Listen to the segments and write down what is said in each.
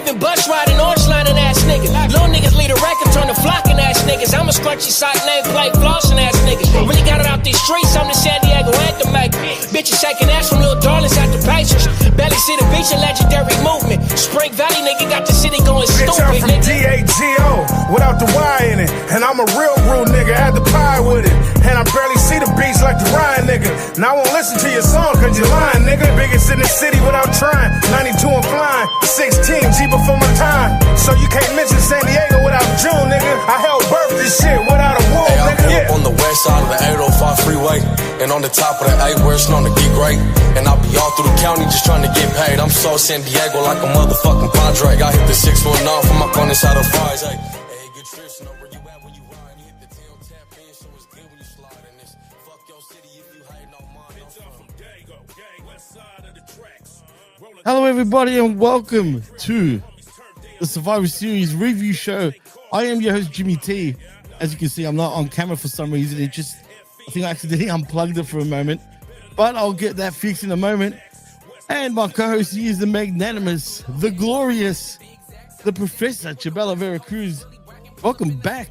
7 bus riding, orange lining ass niggas. Little niggas lead a record, turn to flocking ass niggas. I'm a scrunchy sock name, play flossing ass niggas. Really got it out these streets, I'm the San Diego anthem maker. Bitches shaking ass from little darlings at the Pacers. Barely see the beach, a legendary movement. Spring Valley nigga got the city going stupid. Bitch, I'm from DAGO without the Y in it. And I'm a real rude nigga, add the pie with it. And I barely see the beach like the Ryan nigga. Now I won't listen to your song cause you're lying, nigga. Biggest in the city without trying. 92 and flying, 16 G before my time. So you can't mention San Diego without June, nigga. I held birth this shit without a womb, nigga. I'm up on the west side of the 805 freeway. And on the top of the 8 where it's known to get great. And I'll be all through the county just trying to get paid. I'm so San Diego like a motherfucking padre. I hit the 619 from my corner side of fries. Hey, good trips, know where you at when you ride. You hit the tail tap in, so it's good when you slide in this. Fuck your city if you hating on mine. Hello, everybody, and welcome to the Survivor Series review show. I am your host, Jimmy T. As you can see, I'm not on camera for some reason. I think I accidentally unplugged it for a moment, but I'll get that fixed in a moment. And my co-host, he is the magnanimous, the glorious, the Professor Chabelo Vera Cruz. Welcome back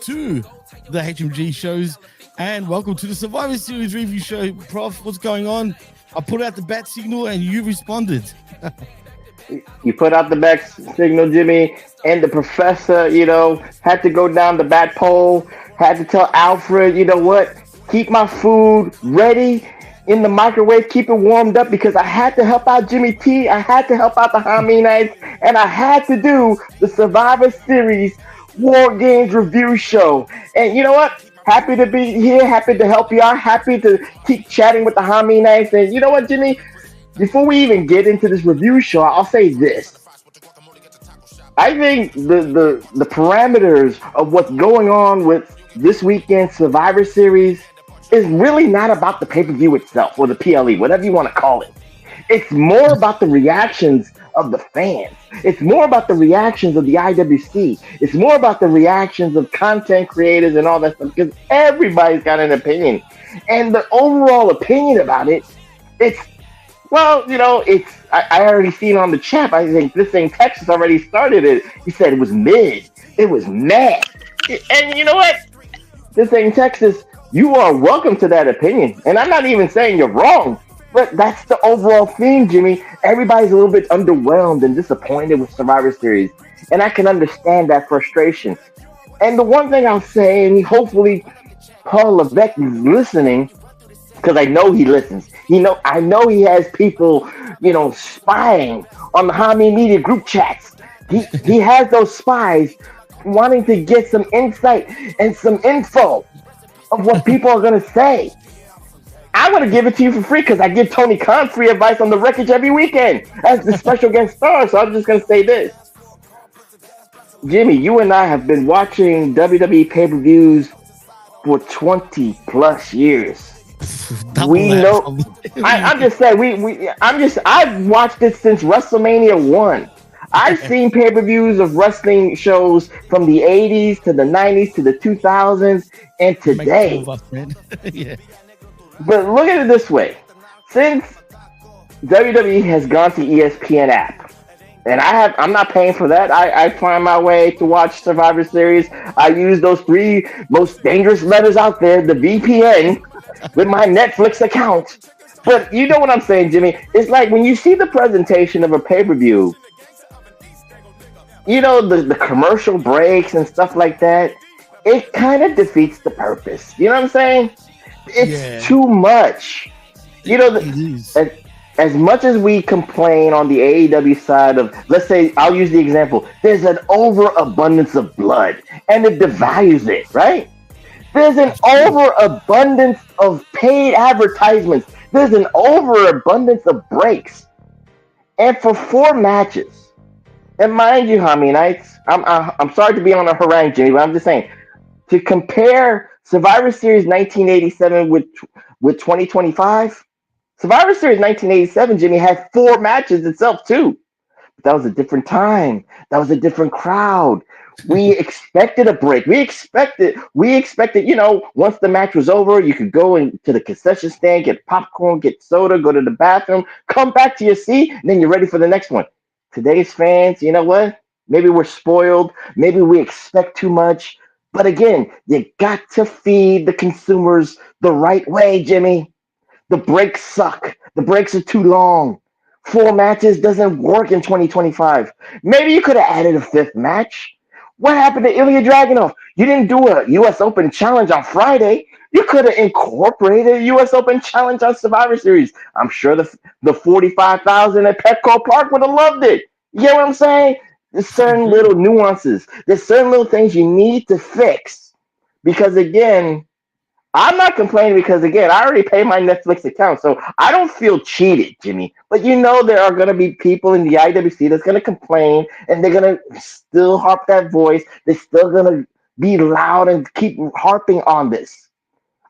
to the HMG shows, and welcome to the Survivor Series review show. Prof, what's going on? I put out the bat signal and you responded. You put out the bat signal, Jimmy, and the Professor, had to go down the bat pole, had to tell Alfred, you know what, keep my food ready in the microwave, keep it warmed up, because I had to help out Jimmy T, I had to help out the Hami Knights, and I had to do the Survivor Series WarGames review show. And you know what? Happy to be here, happy to help you out, happy to keep chatting with the Hami Knights. And you know what, Jimmy? Before we even get into this review show, I'll say this. I think the parameters of what's going on with this weekend's Survivor Series is really not about the pay-per-view itself, or the PLE, whatever you want to call it. It's more about the reactions of the fans. It's more about the reactions of the IWC. It's more about the reactions of content creators and all that stuff, because everybody's got an opinion. And the overall opinion about it, I already seen on the chat. I think this thing Texas already started it. He said it was mid. It was mad. And you know what? This thing Texas, you are welcome to that opinion. And I'm not even saying you're wrong, but that's the overall theme, Jimmy. Everybody's a little bit underwhelmed and disappointed with Survivor Series. And I can understand that frustration. And the one thing I'll say, and hopefully Paul Levesque is listening, because I know he listens. I know he has people, spying on the Hami Media group chats. He has those spies wanting to get some insight and some info of what people are going to say. I want to give it to you for free because I give Tony Khan free advice on the wreckage every weekend as the special guest star. So I'm just going to say this. Jimmy, you and I have been watching WWE pay-per-views for 20 plus years. We know. I'm just saying. I've watched it since WrestleMania 1. I've seen pay-per-views of wrestling shows from the 80s to the 90s to the 2000s and today. Yeah. But look at it this way. Since WWE has gone to ESPN app, and I'm not paying for that. I find my way to watch Survivor Series. I use those 3 most dangerous letters out there, the VPN, with my Netflix account. But you know what I'm saying, Jimmy? It's like when you see the presentation of a pay-per-view, the commercial breaks and stuff like that, it kind of defeats the purpose. You know what I'm saying? It's too much. As much as we complain on the AEW side of, let's say, I'll use the example, there's an overabundance of blood, and it devalues it, right? There's an overabundance of paid advertisements. There's an overabundance of breaks. And for 4 matches, and mind you, Hami Knights, I'm sorry to be on a harangue, Jimmy, but I'm just saying, to compare Survivor Series 1987 with 2025, Survivor Series 1987, Jimmy, had 4 matches itself too. But that was a different time. That was a different crowd. We expected a break. We expected, once the match was over, you could go into the concession stand, get popcorn, get soda, go to the bathroom, come back to your seat, and then you're ready for the next one. Today's fans, you know what? Maybe we're spoiled. Maybe we expect too much. But again, you got to feed the consumers the right way, Jimmy. The breaks suck. The breaks are too long. 4 matches doesn't work in 2025. Maybe you could have added a fifth match. What happened to Ilya Dragunov? You didn't do a U.S. Open challenge on Friday. You could have incorporated a U.S. Open challenge on Survivor Series. I'm sure the 45,000 at Petco Park would have loved it. You get what I'm saying? There's certain little nuances. There's certain little things you need to fix. Because again, I'm not complaining because again, I already paid my Netflix account, so I don't feel cheated, Jimmy. But you know there are going to be people in the IWC that's going to complain, and they're going to still harp that voice. They're still going to be loud and keep harping on this.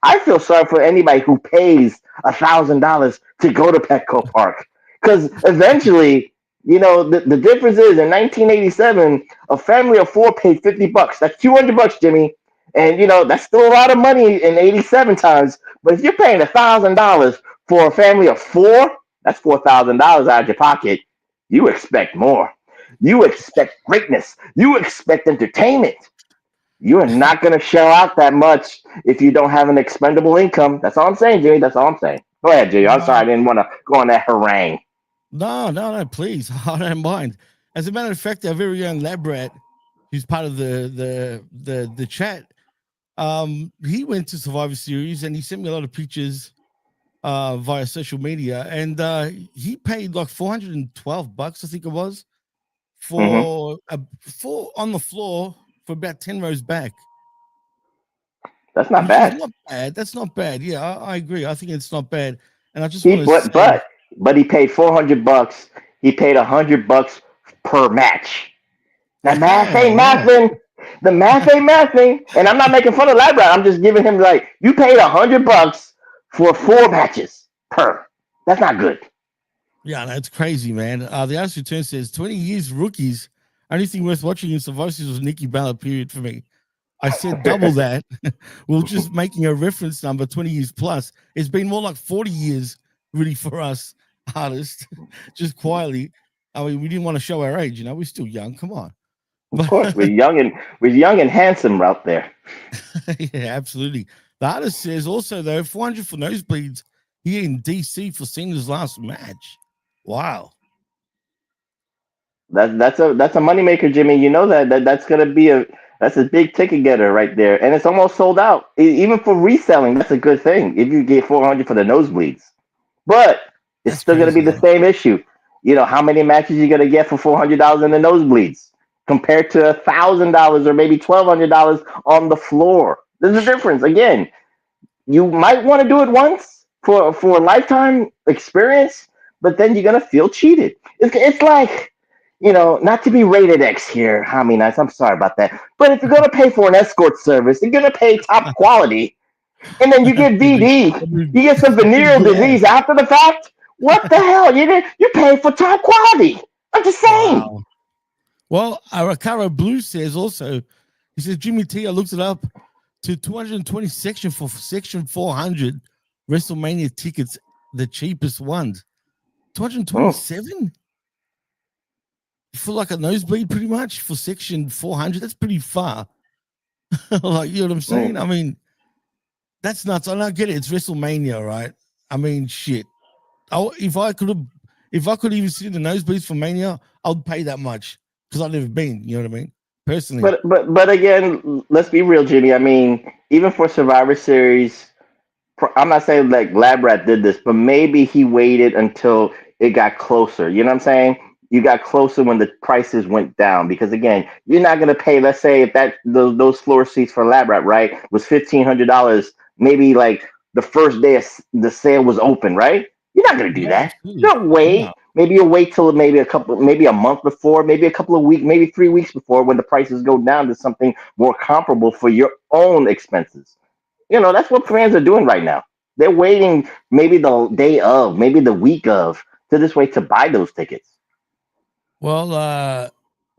I feel sorry for anybody who pays $1,000 to go to Petco Park because eventually, you know, the difference is in 1987, a family of four paid $50. That's $200, Jimmy. And you know that's still a lot of money in 87 times. But if you're paying $1,000 for a family of four, that's $4,000 out of your pocket. You expect more. You expect greatness. You expect entertainment. You are not going to shell out that much if you don't have an expendable income. That's all I'm saying, Jimmy. That's all I'm saying. Go ahead, Jimmy. I'm sorry, I didn't want to go on that harangue. No, please. I don't mind. As a matter of fact, our very own lab rat, who's part of the chat, he went to Survivor Series and he sent me a lot of pictures via social media, and he paid like $412, I think it was, for on the floor for about 10 rows back. That's not bad. Not bad. That's not bad. Yeah, I agree. I think it's not bad. And I just but he paid $400. He paid $100 per match. The math ain't mathing. The math ain't mathing. And I'm not making fun of Labrat. I'm just giving him like, you paid $100 for 4 matches per. That's not good. Yeah, that's crazy, man. The Alex Return says 20 years rookies. Only thing worth watching in Survivor Series was Nikki Bella, period, for me. I said double that. We're just making a reference number 20 years plus. It's been more like 40 years, really, for us artists, just quietly. I mean, we didn't want to show our age, you know, we're still young. Come on. Of course, we're young and handsome out there. Yeah, absolutely. The artist says also, though, 400 for nosebleeds here in DC for Cena's last match. Wow. That's a moneymaker, Jimmy. You know that's gonna be that's a big ticket getter right there, and it's almost sold out. Even for reselling, that's a good thing if you get 400 for the nosebleeds. But it's still gonna be the same issue. You know how many matches you're gonna get for $400 in the nosebleeds compared to $1,000 or maybe $1,200 on the floor. There's a difference. Again, you might want to do it once for a lifetime experience, but then you're gonna feel cheated. It's like, you know, not to be rated X here, Hami Nice. I'm sorry about that. But if you're going to pay for an escort service, you're going to pay top quality. And then you get VD. You get some venereal disease after the fact. What the hell? You pay for top quality. I'm just saying. Wow. Well, Arakara Blue says also, he says, Jimmy T, I looked it up to 220 section for section 400 WrestleMania tickets, the cheapest ones. 227? For like a nosebleed, pretty much for section 400, that's pretty far. Like, you know what I'm saying? I mean, that's nuts. I don't get it. It's WrestleMania, right? I mean, shit. If I could even see the nosebleeds for Mania, I'd pay that much because I've never been. You know what I mean? Personally. But again, let's be real, Jimmy. I mean, even for Survivor Series, I'm not saying like Lab Rat did this, but maybe he waited until it got closer. You know what I'm saying? You got closer when the prices went down because again, you're not gonna pay. Let's say if those floor seats for Lab Rat, right, was $1,500, maybe like the first day the sale was open, right? You're not gonna do that. You'll wait. No. Maybe you'll wait till maybe a month before, maybe a couple of weeks, maybe 3 weeks before when the prices go down to something more comparable for your own expenses. You know, that's what fans are doing right now. They're waiting maybe the day of, maybe the week of, to this way to buy those tickets. Well,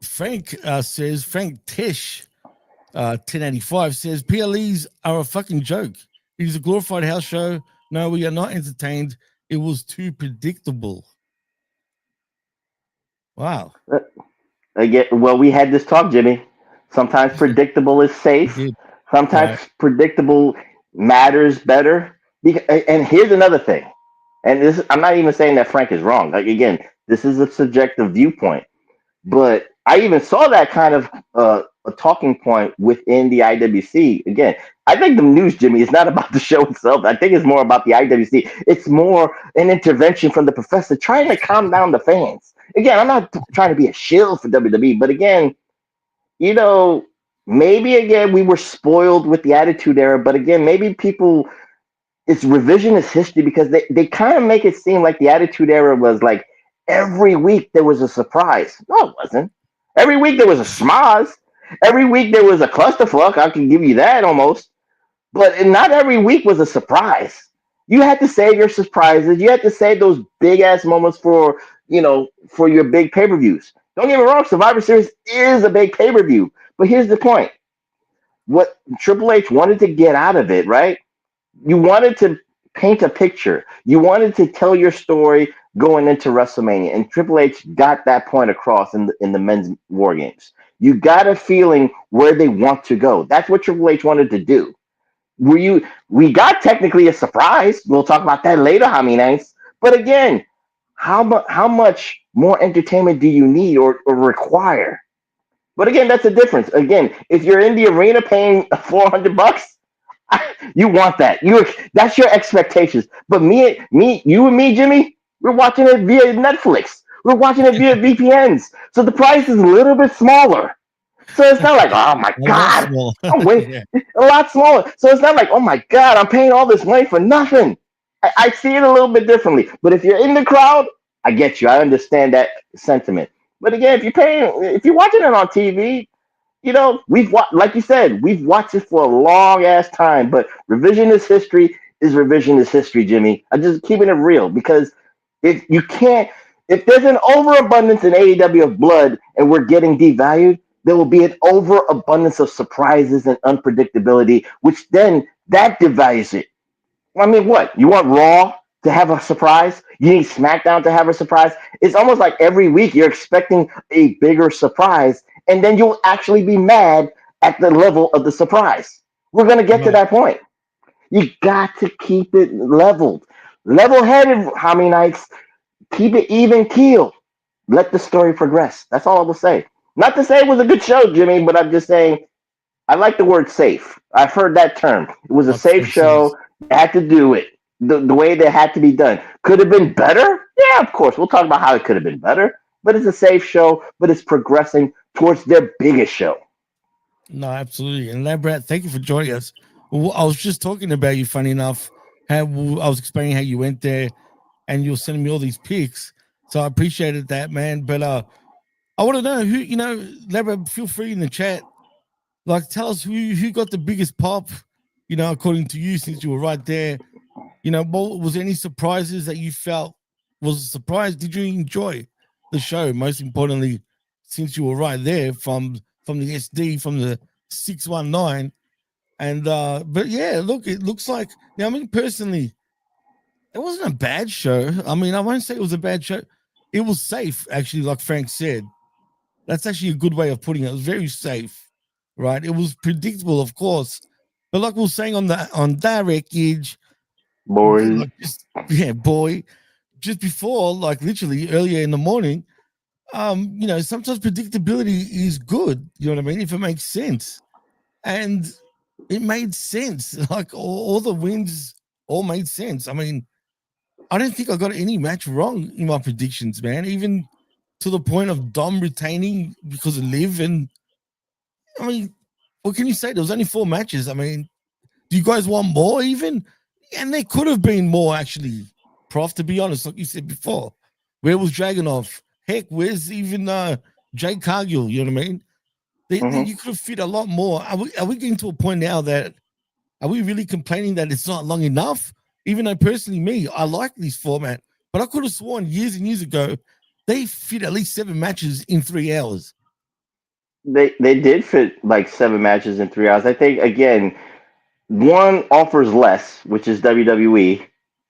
Frank says, Frank Tish, 1085 says, PLEs are a fucking joke. It is a glorified house show. No, we are not entertained. It was too predictable. Wow. Again, well, we had this talk, Jimmy. Sometimes predictable is You safe. did. Sometimes Right. predictable matters better. And here's another thing. And this, I'm not even saying that Frank is wrong. Like again, this is a subjective viewpoint. But I even saw that kind of a talking point within the IWC. Again, I think the news, Jimmy, is not about the show itself. I think it's more about the IWC. It's more an intervention from the professor trying to calm down the fans. Again, I'm not trying to be a shill for WWE, but again, you know, maybe again we were spoiled with the Attitude Era, but again, maybe people it's revisionist history because they kind of make it seem like the Attitude Era was like every week there was a surprise. No, it wasn't. Every week there was a schmoz. Every week there was a clusterfuck. I can give you that almost. But not every week was a surprise. You had to save your surprises. You had to save those big ass moments for for your big pay per views. Don't get me wrong, Survivor Series is a big pay per view. But here's the point: what Triple H wanted to get out of it, right? You wanted to paint a picture. You wanted to tell your story going into WrestleMania, and Triple H got that point across in the men's War Games. You got a feeling where they want to go. That's what Triple H wanted to do. We got technically a surprise. We'll talk about that later, how many nights. But again, how much more entertainment do you need or require? But again, that's the difference. Again, if you're in the arena paying $400, you want that. That's your expectations. But you and me, Jimmy, we're watching it via Netflix. We're watching it via VPNs. So the price is a little bit smaller. So it's not like, oh my A lot God. smaller. Oh wait, Yeah. a lot smaller. So it's not like, oh my God, I'm paying all this money for nothing. I see it a little bit differently. But if you're in the crowd, I get you. I understand that sentiment. But again, if you're watching it on TV, we've watched, like you said, we've watched it for a long ass time. But revisionist history is revisionist history, Jimmy. I'm just keeping it real because if you can't, if there's an overabundance in AEW of blood and we're getting devalued, there will be an overabundance of surprises and unpredictability, which then that devalues it. I mean, what? You want Raw to have a surprise? You need SmackDown to have a surprise? It's almost like every week you're expecting a bigger surprise, and then you'll actually be mad at the level of the surprise. We're going to get to Right. that point. You got to keep it leveled. Level headed, how many nights? Keep it even keel. Let the story progress. That's all I will say. Not to say it was a good show, Jimmy, but I'm just saying I like the word safe. I've heard that term. It was a That's safe makes sense. show. They had to do it the way that had to be done. Could have been better? Yeah, of course. We'll talk about how it could have been better. But it's a safe show, but it's progressing towards their biggest show. No, absolutely. And Labrat, thank you for joining us. Well, I was just talking about you, funny enough, how I was explaining how you went there and you were sending me all these pics. So I appreciated that, man. But I want to know who, Labrat, feel free in the chat. Like, tell us who got the biggest pop, according to you, since you were right there. Was there any surprises that you felt was a surprise? Did you enjoy the show? Most importantly, since you were right there from the SD, from the 619. And but yeah, look, it looks like now, I mean, personally, it wasn't a bad show. I mean, I won't say it was a bad show. It was safe, actually, like Frank said. That's actually a good way of putting it. It was very safe, right? It was predictable, of course. But like we were saying on direct edge, Boy. like boy, just before, like literally earlier in the morning, sometimes predictability is good. You know what I mean? If it makes sense. And it made sense. Like all the wins all made sense. I mean, I don't think I got any match wrong in my predictions, man. Even to the point of Dom retaining because of Liv. And I mean, what can you say? There was only 4 matches. I mean, do you guys want more even? And there could have been more, actually, Prof, to be honest, like you said before. Where was Dragunov? Heck, where's even Jay Cargill? You know what I mean? You could have fit a lot more. Are we getting to a point now that are we really complaining that it's not long enough? Even though personally, me, I like this format, but I could have sworn years and years ago they fit at least 7 matches in 3 hours. They did fit like 7 matches in 3 hours. I think again, one offers less, which is WWE,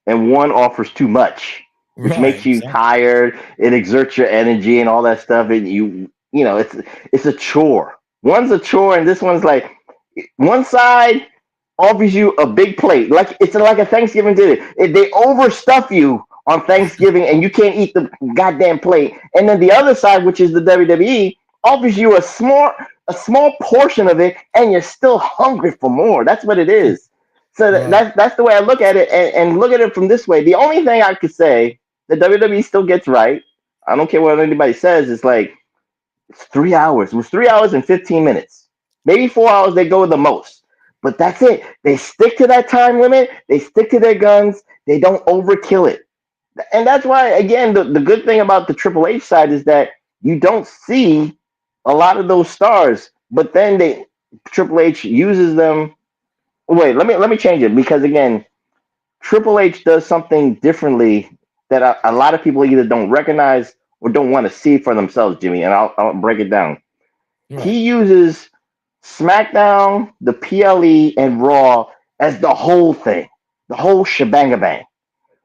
and one offers too much, which makes you tired. It exerts your energy and all that stuff. And it's a chore. One's a chore, and this one's like one side offers you a big plate, like it's like a Thanksgiving dinner. They overstuff you on Thanksgiving, and you can't eat the goddamn plate. And then the other side, which is the WWE, offers you a small portion of it, and you're still hungry for more. That's what it is. So that's the way I look at it, and look at it from this way. The only thing I could say that WWE still gets right, I don't care what anybody says, is like it's 3 hours. It was 3 hours and 15 minutes. Maybe 4 hours they go the most. But that's it. They stick to that time limit. They stick to their guns. They don't overkill it. And that's why, again, the good thing about the Triple H side is that you don't see a lot of those stars. But then Triple H uses them. Wait, let me change it, because again, Triple H does something differently that a lot of people either don't recognize or don't want to see for themselves, Jimmy. And I'll break it down. Right. He uses SmackDown, the PLE, and Raw as the whole thing, the whole shebang-a-bang.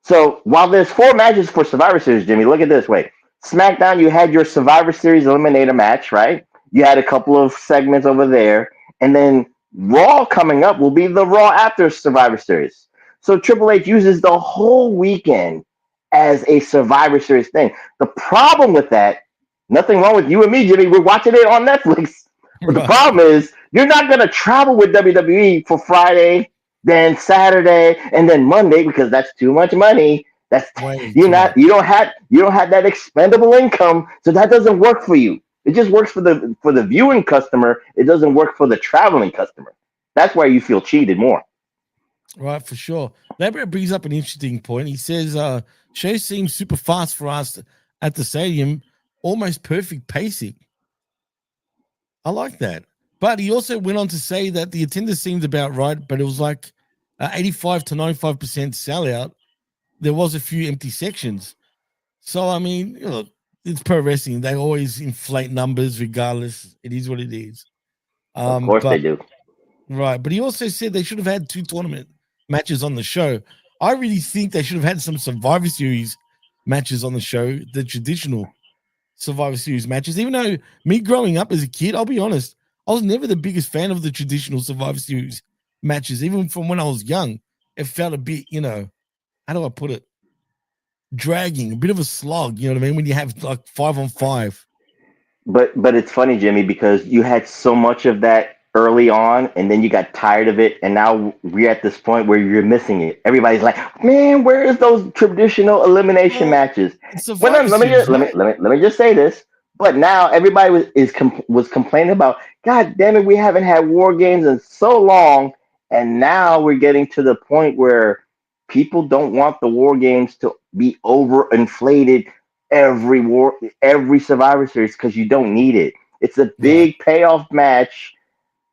So while there's 4 matches for Survivor Series, Jimmy, look at it this way. SmackDown, you had your Survivor Series Eliminator match, right? You had a couple of segments over there. And then Raw coming up will be the Raw after Survivor Series. So Triple H uses the whole weekend as a Survivor Series thing. The problem with that, nothing wrong with you and me, Jimmy. We're watching it on Netflix. But the problem is, you're not going to travel with WWE for Friday, then Saturday, and then Monday, because that's too much money. You don't have that expendable income, so that doesn't work for you. It just works for the viewing customer. It doesn't work for the traveling customer. That's why you feel cheated more. Right, for sure. That brings up an interesting point. He says, show seems super fast for us at the stadium, almost perfect pacing. I like that. But he also went on to say that the attendance seemed about right, but it was like 85 to 95% sellout. There was a few empty sections. So, I mean, it's pro wrestling. They always inflate numbers regardless. It is what it is. Of course they do. Right. But he also said they should have had 2 tournament matches on the show. I really think they should have had some Survivor Series matches on the show, the traditional Survivor Series matches. Even though me growing up as a kid, I'll be honest, I was never the biggest fan of the traditional Survivor Series matches. Even from when I was young, it felt a bit, how do I put it? Dragging, a bit of a slog, you know what I mean? When you have like 5-on-5. But it's funny, Jimmy, because you had so much of that early on, and then you got tired of it, and now we're at this point where you're missing it. Everybody's like, "Man, where is those traditional elimination matches?" Let me just say this. But now everybody was complaining about, God damn it, we haven't had War Games in so long, and now we're getting to the point where people don't want the War Games to be overinflated every Survivor Series, because you don't need it. It's a big payoff match.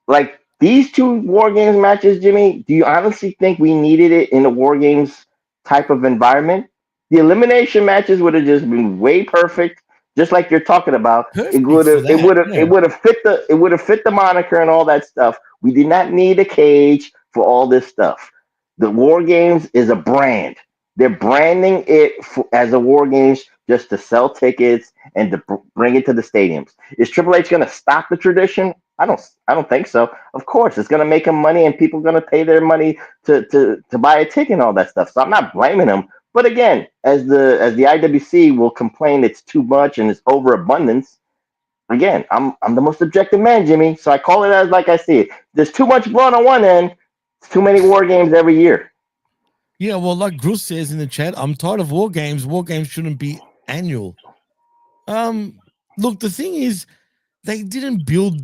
Like these 2 War Games matches, Jimmy, do you honestly think we needed it in a War Games type of environment? The elimination matches would have just been way perfect, just like you're talking about. It would have fit the moniker and all that stuff. We did not need a cage for all this stuff. The War Games is a brand. They're branding it as a War Games just to sell tickets and to bring it to the stadiums. Is Triple H going to stop the tradition? I don't think so. Of course, it's going to make them money, and people are going to pay their money to buy a ticket and all that stuff. So I'm not blaming them. But again, as the IWC will complain it's too much and it's overabundance, again, I'm the most objective man, Jimmy. So I call it as like I see it. There's too much blood on one end. It's too many War Games every year. Yeah, well, like Cruz says in the chat, I'm tired of War Games. War Games shouldn't be annual. Look, the thing is, they didn't build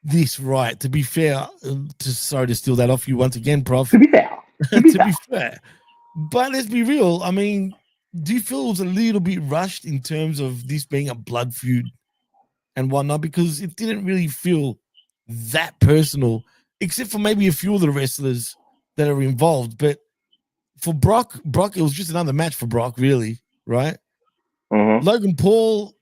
this right. To be fair, sorry to steal that off you once again, Prof. To be fair. To be fair. But let's be real. I mean, do you feel it was a little bit rushed in terms of this being a blood feud and whatnot? Because it didn't really feel that personal, except for maybe a few of the wrestlers that are involved. But for Brock, it was just another match for Brock, really, right? Mm-hmm. Logan Paul,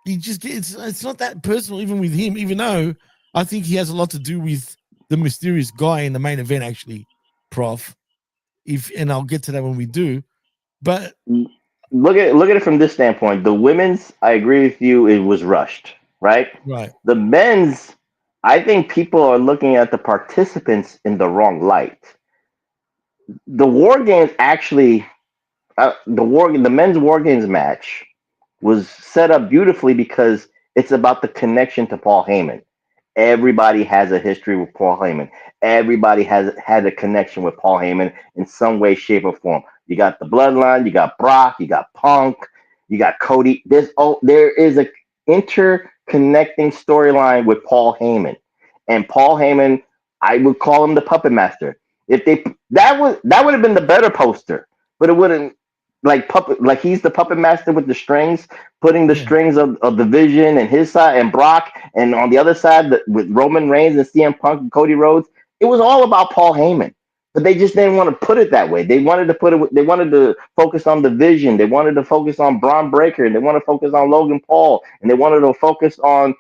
it's not that personal even with him, even though I think he has a lot to do with the mysterious guy in the main event, actually, Prof. And I'll get to that when we do. But look at it from this standpoint. The women's, I agree with you, it was rushed, right? Right. The men's, I think people are looking at the participants in the wrong light. The War Games actually, the men's War Games match was set up beautifully because it's about the connection to Paul Heyman. Everybody has a history with Paul Heyman. Everybody has had a connection with Paul Heyman in some way, shape, or form. You got the Bloodline, you got Brock, you got Punk, you got Cody. There is a interconnecting storyline with Paul Heyman, and Paul Heyman, I would call him the puppet master. If they that would have been the better poster, but it wouldn't like he's the puppet master with the strings, putting the strings of the Vision and his side and Brock, and on the other side with Roman Reigns and CM Punk and Cody Rhodes. It was all about Paul Heyman, but they just didn't want to put it that way. They wanted to put it. They wanted to focus on the Vision. They wanted to focus on Bron Breakker. And they want to focus on Logan Paul, and they wanted to focus on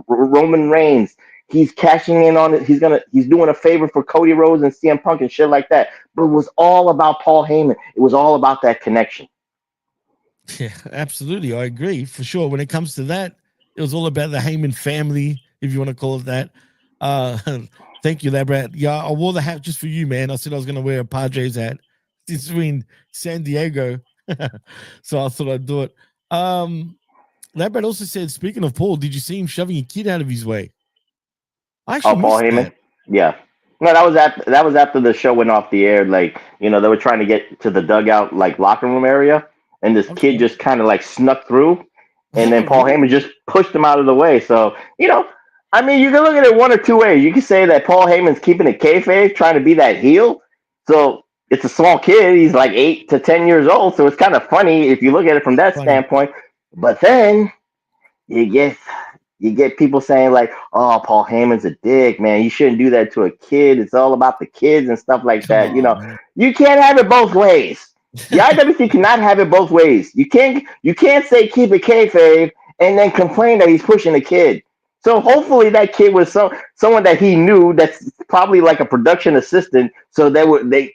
Roman Reigns. He's cashing in on it. He's doing a favor for Cody Rhodes and CM Punk and shit like that. But it was all about Paul Heyman. It was all about that connection. Yeah, absolutely. I agree for sure. When it comes to that, it was all about the Heyman family, if you want to call it that. Thank you, Labrat. Yeah, I wore the hat just for you, man. I said I was going to wear a Padres hat. It's in San Diego. So I thought I'd do it. Labrat also said, speaking of Paul, did you see him shoving a kid out of his way? I actually Paul Heyman. That. Yeah. No, that was after the show went off the air. Like, they were trying to get to the dugout, like locker room area, and this kid just kind of like snuck through, and then Paul Heyman just pushed him out of the way. So, I mean, you can look at it one or two ways. You can say that Paul Heyman's keeping it kayfabe, trying to be that heel. So it's a small kid. He's like 8 to 10 years old. So it's kind of funny if you look at it from that standpoint. But then you get people saying like, "Oh, Paul Heyman's a dick, man. You shouldn't do that to a kid. It's all about the kids and stuff like that." Man. You can't have it both ways. The IWC cannot have it both ways. You can't say keep it kayfabe and then complain that he's pushing a kid. So hopefully that kid was someone that he knew that's probably like a production assistant. So like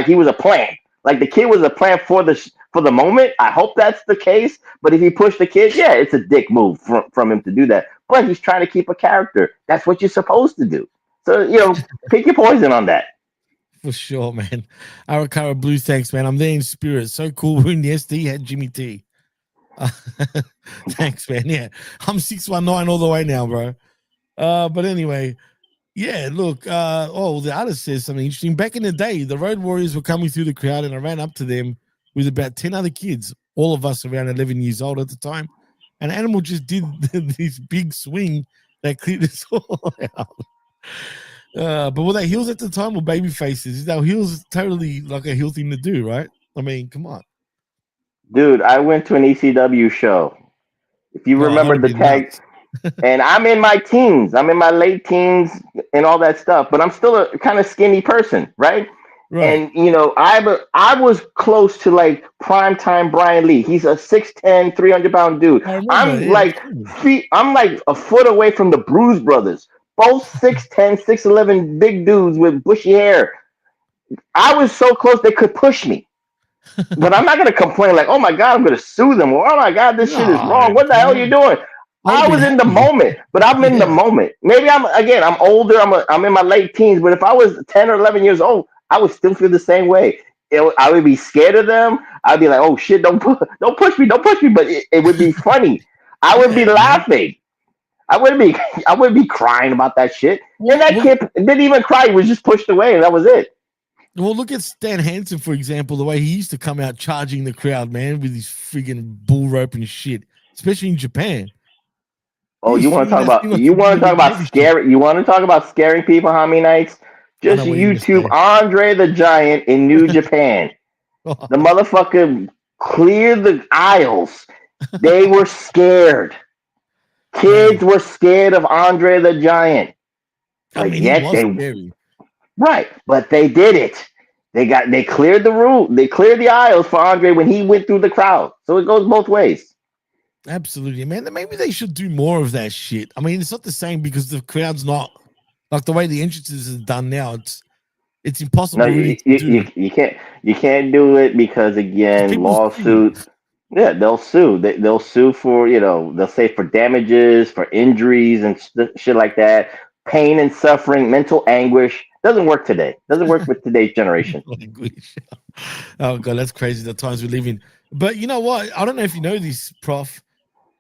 he was a plant. Like the kid was a plant for the moment. I hope that's the case. But if he pushed the kid, yeah, it's a dick move from him to do that. But he's trying to keep a character. That's what you're supposed to do. So, pick your poison on that. For sure, man. Arakara Blue, thanks, man. I'm there in spirit. So cool. When the SD had Jimmy T. Thanks, man. Yeah, I'm 619 all the way now, bro. But anyway, yeah, look. The artist says something interesting. Back in the day, the Road Warriors were coming through the crowd, and I ran up to them with about 10 other kids, all of us around 11 years old at the time. And Animal just did this big swing that cleared us all out. But were they heels at the time or baby faces? Is that heels totally like a heel thing to do, right? I mean, come on. Dude, I went to an ECW show. If you remember the tag, and I'm in my teens. I'm in my late teens and all that stuff, but I'm still a kind of skinny person, right? And I was close to like primetime Brian Lee. He's a 6'10", 300-pound dude. I'm like a foot away from the Bruise Brothers. Both 6'10", 6'11" big dudes with bushy hair. I was so close they could push me. But I'm not going to complain like, "Oh my God, I'm going to sue them," or "Oh my God, this shit is wrong. What the hell are you doing?" I was in the moment, but I'm in the moment. Maybe I'm older. I'm in my late teens, but if I was 10 or 11 years old, I would still feel the same way. I would be scared of them. I'd be like, "Oh shit, don't push me. But it would be funny. I would be laughing. I wouldn't be crying about that shit. And that kid didn't even cry. He was just pushed away, and that was it. Well, look at Stan Hansen, for example, the way he used to come out charging the crowd, man, with his friggin' bull rope and shit, especially in Japan. Oh, you want to talk about scary? You want to talk about scaring people? How many nights? Just YouTube Andre the Giant in New Japan. The motherfucker cleared the aisles. They were scared. Kids were scared of Andre the Giant. I mean, right, but they did it. They cleared the room. They cleared the aisles for Andre when he went through the crowd. So it goes both ways. Absolutely, man. Maybe they should do more of that shit. I mean, it's not the same because the crowd's not like the way the entrances are done now. It's impossible No, really to do. you can't do it because again, People sue. lawsuit. Yeah, they'll sue. They'll sue for they'll say for damages, for injuries and shit like that. Pain and suffering, mental anguish doesn't work today. Doesn't work with today's generation. Language. Oh god, that's crazy the times we live in. But you know what? I don't know if you know this, Prof.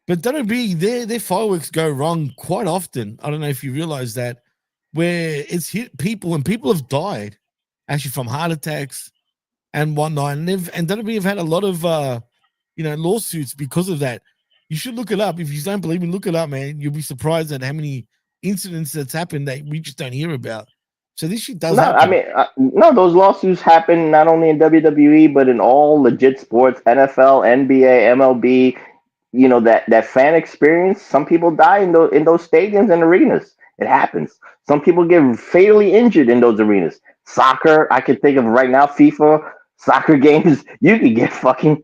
But WWE, their fireworks go wrong quite often. I don't know if you realize that, where it's hit people and people have died actually from heart attacks and whatnot. And WWE have had a lot of lawsuits because of that. You should look it up. If you don't believe me, look it up, man. You'll be surprised at how many incidents that's happened that we just don't hear about. So this shit does No, I happen. mean, no, those lawsuits happen not only in WWE but in all legit sports, NFL, NBA, MLB. That fan experience. Some people die in those stadiums and arenas. It happens. Some people get fatally injured in those arenas. Soccer, I can think of right now. FIFA soccer games, you could get fucking.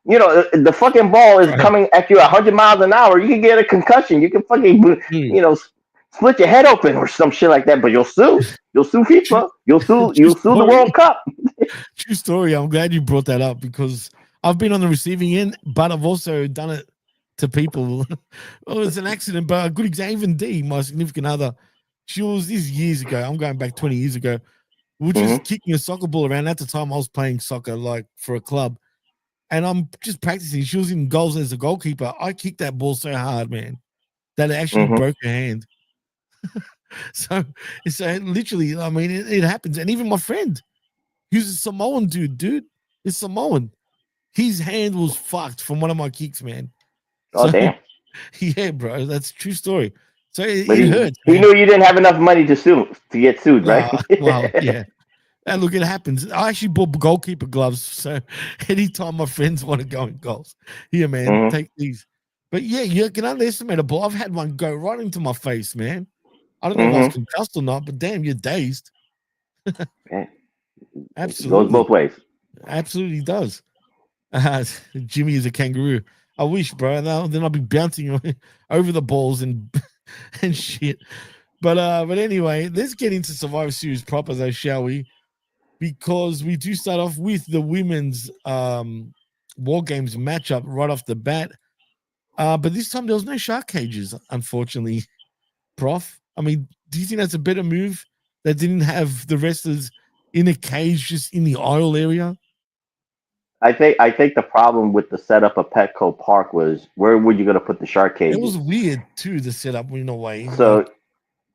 The fucking ball is Right. coming at you 100 miles an hour. You can get a concussion. You can fucking, split your head open or some shit like that. But you'll sue. You'll sue True, FIFA. You'll sue. true You'll sue the story. World Cup. True story. I'm glad you brought that up because I've been on the receiving end, but I've also done it to people. Oh, it's an accident, but a good example. Even D, my significant other, she was this years ago. I'm going back 20 years ago. We were just Mm-hmm. kicking a soccer ball around. At the time, I was playing soccer like for a club, and I'm just practicing. She was in goals as a goalkeeper. I kicked that ball so hard, man, that it actually Mm-hmm. broke her hand. So literally, I mean, it happens. And even my friend, he's a Samoan dude. It's Samoan. His hand was fucked from one of my kicks, man. Oh So damn. yeah, bro, that's a true story. So But it hurts, he man. knew you didn't have enough money to get sued, right? Well, yeah. And look, it happens. I actually bought goalkeeper gloves. So anytime my friends want to go in goals, here, man, Mhm. take these. But yeah, you can underestimate a ball. I've had one go right into my face, man. I don't know if I was Mhm. concussed or not, but damn, you're dazed. Okay. It goes Absolutely. both ways. Absolutely does. Jimmy is a kangaroo. I wish, bro. Now then I'll be bouncing over the balls and and shit. But anyway, let's get into Survivor Series proper though, shall we? Because we do start off with the women's WarGames matchup right off the bat. But this time there was no shark cages, unfortunately, Prof. I mean, do you think that's a better move that didn't have the wrestlers in a cage just in the aisle area? I think the problem with the setup of Petco Park was where were you going to put the shark It was cages? weird too, the setup in a way. Like, So,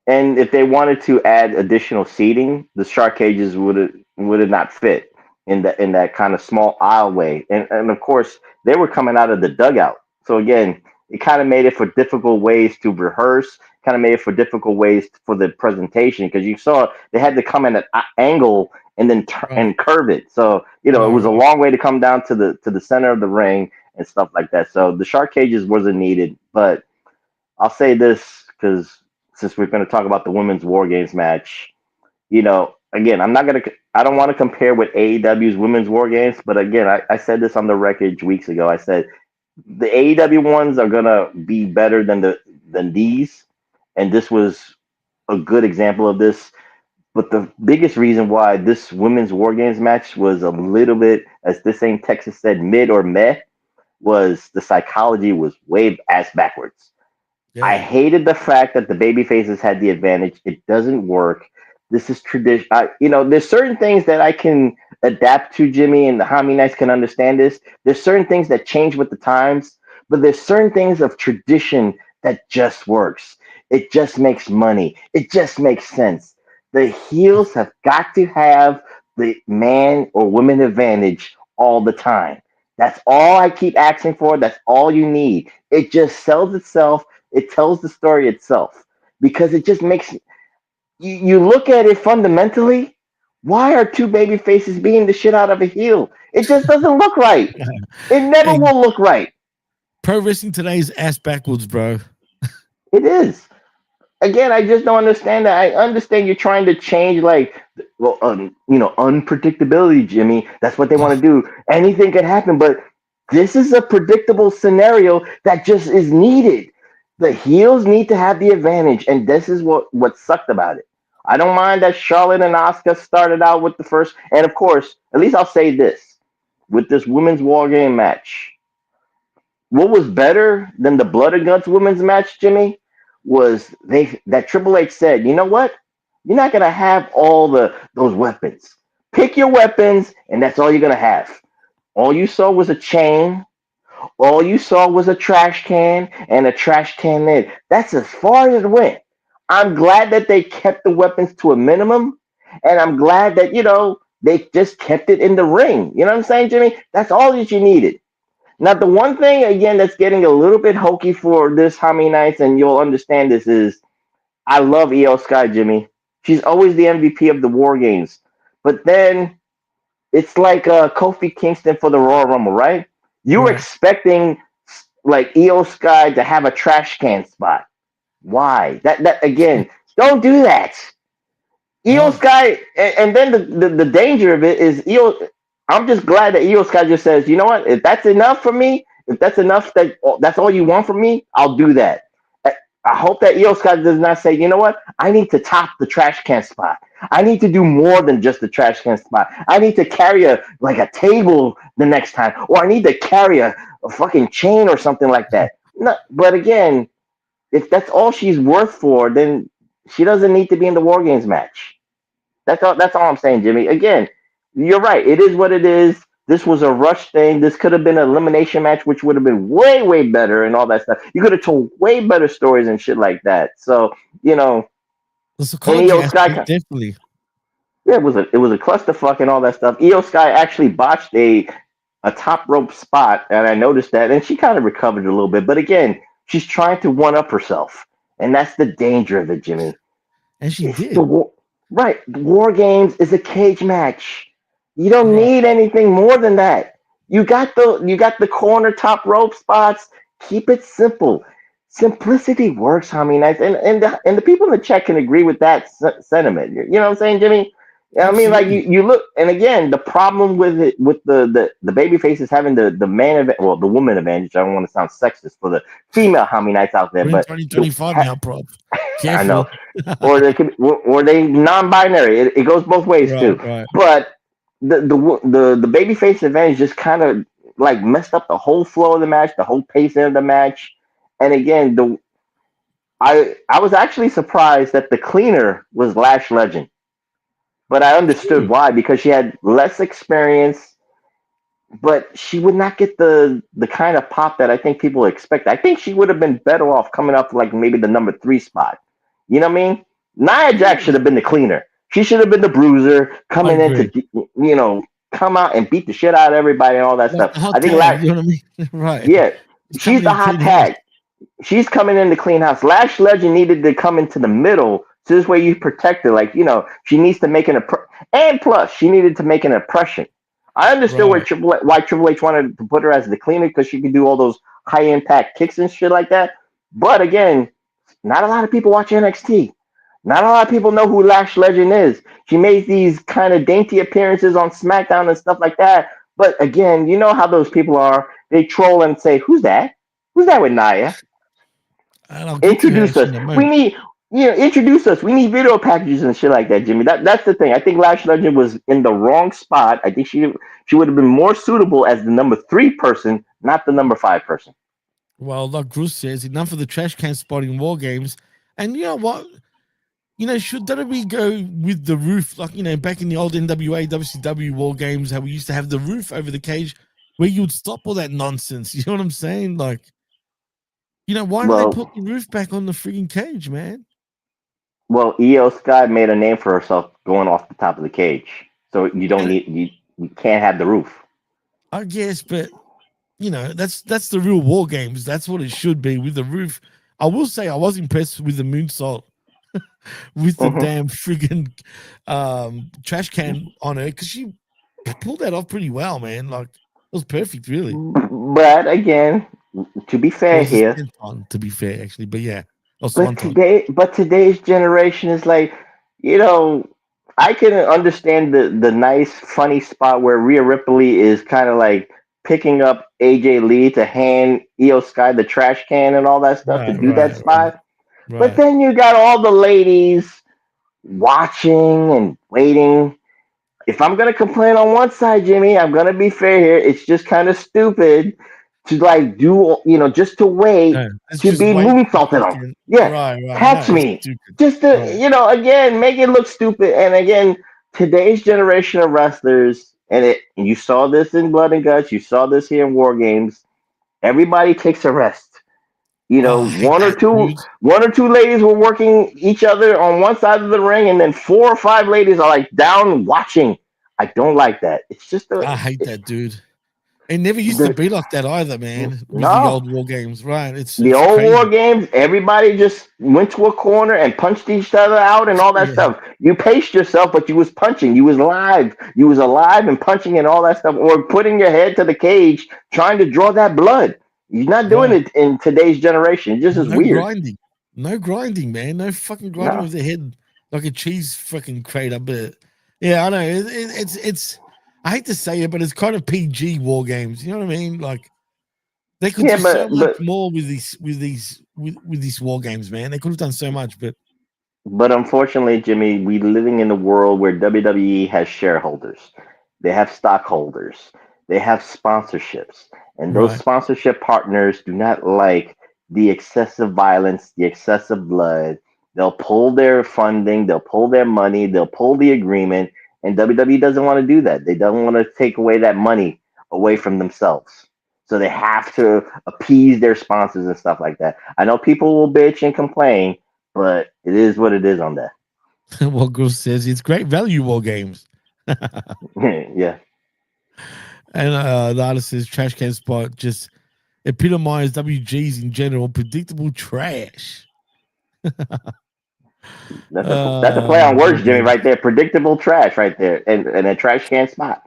and if they wanted to add additional seating, the shark cages would have not fit in that kind of small aisleway. And of course, they were coming out of the dugout. So again, it kind of made it for difficult ways to rehearse. Kind of made it for difficult ways for the presentation because you saw they had to come in at an angle and then right, and curve it. So it was a right. long way to come down to the center of the ring and stuff like that. So the shark cages wasn't needed, but I'll say this because since we're going to talk about the women's War Games match, again, I don't want to compare with AEW's women's War Games, but again, I said this on the record weeks ago. I said the AEW ones are gonna be better than these, and this was a good example of this. But the biggest reason why this women's War Games match was a little bit, as this same Texas said, mid or meh, was the psychology was way ass backwards. I Yeah. hated the fact that the baby faces had the advantage. It doesn't work. This is tradition. There's certain things that I can adapt to, Jimmy, and the Hami Knights can understand this. There's certain things that change with the times, but there's certain things of tradition that just works. It just makes money. It just makes sense. The heels have got to have the man or woman advantage all the time. That's all I keep asking for. That's all you need. It just sells itself. It tells the story itself because it just makes you look at it fundamentally. Why are two baby faces beating the shit out of a heel? It just doesn't look right. It never Hey, will look right. pro wrestling today is ass backwards, bro. It is. Again, I just don't understand that. I understand you're trying to change, unpredictability, Jimmy. That's what they want to do. Anything could happen, but this is a predictable scenario that just is needed. The heels need to have the advantage, and this is what sucked about it. I don't mind that Charlotte and Asuka started out with the first, and of course, at least I'll say this with this women's war game match. What was better than the Blood and Guts women's match, Jimmy, was that Triple H said, you know what? You're not gonna have all those weapons. Pick your weapons, and that's all you're gonna have. All you saw was a chain. All you saw was a trash can and a trash can lid. That's as far as it went. I'm glad that they kept the weapons to a minimum, and I'm glad that they just kept it in the ring. You know what I'm saying, Jimmy? That's all that you needed. Now, the one thing again that's getting a little bit hokey for this how many nights, and you'll understand this is I love Iyo Sky, Jimmy. She's always the MVP of the War Games, but then it's like Kofi Kingston for the Royal Rumble, right? You were expecting like Iyo Sky to have a trash can spot. Why? That again, don't do that. Iyo Sky, and then the danger of it is I'm just glad that Iyo Sky just says, you know what? If that's enough for me, if that's enough that's all you want from me, I'll do that. I hope that Iyo Sky does not say, you know what? I need to top the trash can spot. I need to do more than just the trash can spot. I need to carry a table the next time, or I need to carry a fucking chain or something like that. No, but again, if that's all she's worth for, then she doesn't need to be in the War Games match. That's all I'm saying, Jimmy. Again, you're right. It is what it is. This was a rush thing. This could have been an elimination match, which would have been way, way better and all that stuff. You could have told way better stories and shit like that. So, the psychology aspect, definitely. Yeah, it was a clusterfuck and all that stuff. Iyo Sky actually botched a top rope spot, and I noticed that, and she kind of recovered a little bit. But again, she's trying to one up herself, and that's the danger of it, Jimmy. And she did. Right. War Games is a cage match. You don't need anything more than that. You got the corner top rope spots. Keep it simple. Simplicity works, how many nights, and the people in the chat can agree with that sentiment. You know what I'm saying, Jimmy? I mean, like you look, and again, the problem with it, with the baby faces having the man the woman advantage. I don't want to sound sexist for the female how many nights out there, we're but 2025 now, prob. I know, or they non-binary. It goes both ways too. Right. But the baby face advantage just kind of like messed up the whole flow of the match, the whole pacing of the match. And again, I was actually surprised that the cleaner was Lash Legend. But I understood why, because she had less experience, but she would not get the kind of pop that I think people expect. I think she would have been better off coming up like maybe the number 3 spot. You know what I mean? Nia Jax should have been the cleaner. She should have been the bruiser, coming in to, come out and beat the shit out of everybody and all that stuff. I think you know what I mean? Right. Yeah, she's the hot tag. She's coming in to clean house. Lash Legend needed to come into the middle. So this way you protect her. Like, she needs to make and plus she needed to make an impression. I understood why Triple H wanted to put her as the cleaner, because she could do all those high impact kicks and shit like that. But again, not a lot of people watch NXT. Not a lot of people know who Lash Legend is. She made these kind of dainty appearances on SmackDown and stuff like that. But again, you know how those people are. They troll and say, "Who's that? Who's that with Nia?" Introduce us. We need, introduce us. We need video packages and shit like that, Jimmy. That's the thing. I think Lash Legend was in the wrong spot. I think she would have been more suitable as the number 3 person, not the number 5 person. Well, like Cruz says, enough of the trash can spotting War Games. And you know what? Should WWE go with the roof, like, back in the old NWA, WCW War Games, how we used to have the roof over the cage where you would stop all that nonsense. You know what I'm saying? Like, why don't they put the roof back on the freaking cage, man? Well, Iyo Sky made a name for herself going off the top of the cage. So you don't you can't have the roof. I guess, but that's the real War Games. That's what it should be, with the roof. I will say I was impressed with the moonsault with the damn friggin' trash can on her, because she pulled that off pretty well, man. Like, it was perfect, really. But again, to be fair here, to be fair, actually, but yeah. But today's generation is like, I can understand the nice, funny spot where Rhea Ripley is kind of like picking up AJ Lee to hand Iyo Sky the trash can and all that stuff to do that spot. Right. But then you got all the ladies watching and waiting. If I'm gonna complain on one side, Jimmy, I'm gonna be fair here. It's just kind of stupid to like do, just to wait No, it's to just be wait. moonsaulted on. Yeah, Right. catch No, it's me. stupid. Just to, Right. again, make it look stupid. And again, today's generation of wrestlers, and you saw this in Blood and Guts, you saw this here in War Games. Everybody takes a rest. Oh, I hate one or that, two, dude. one or two ladies were working each other on one side of the ring, and then 4 or 5 ladies are like down watching. I don't like that. It's just I hate that, dude. It never used to the be like that either, man. With the no. old War Games, right? The It's old War crazy. Games, everybody just went to a corner and punched each other out and all that Yeah. stuff. You paced yourself, but you was punching. You was live. You was alive and punching and all that stuff, or putting your head to the cage trying to draw that blood. You're not doing Right. it in today's generation. It just is No weird. grinding. No grinding, man. No fucking grinding No. with the head like a cheese fucking crater. But yeah, I know. It's I hate to say it, but it's kind of PG War Games. You know what I mean? Like they could Yeah, do so much but more with these War Games, man. They could have done so much, but But unfortunately, Jimmy, we living in a world where WWE has shareholders, they have stockholders, they have sponsorships, and those right. sponsorship partners do not like the excessive violence, the excessive blood. They'll pull their funding, they'll pull their money, they'll pull the agreement, and WWE doesn't want to do that. They don't want to take away that money away from themselves. So they have to appease their sponsors and stuff like that. I know people will bitch and complain, but it is what it is on that. What Gross says it's great value War Games. Yeah. And the artist says trash can spot just epitomized WGs in general, predictable trash. That's a play on War words, Jimmy, Games. right there. Predictable trash right there. And a trash can spot.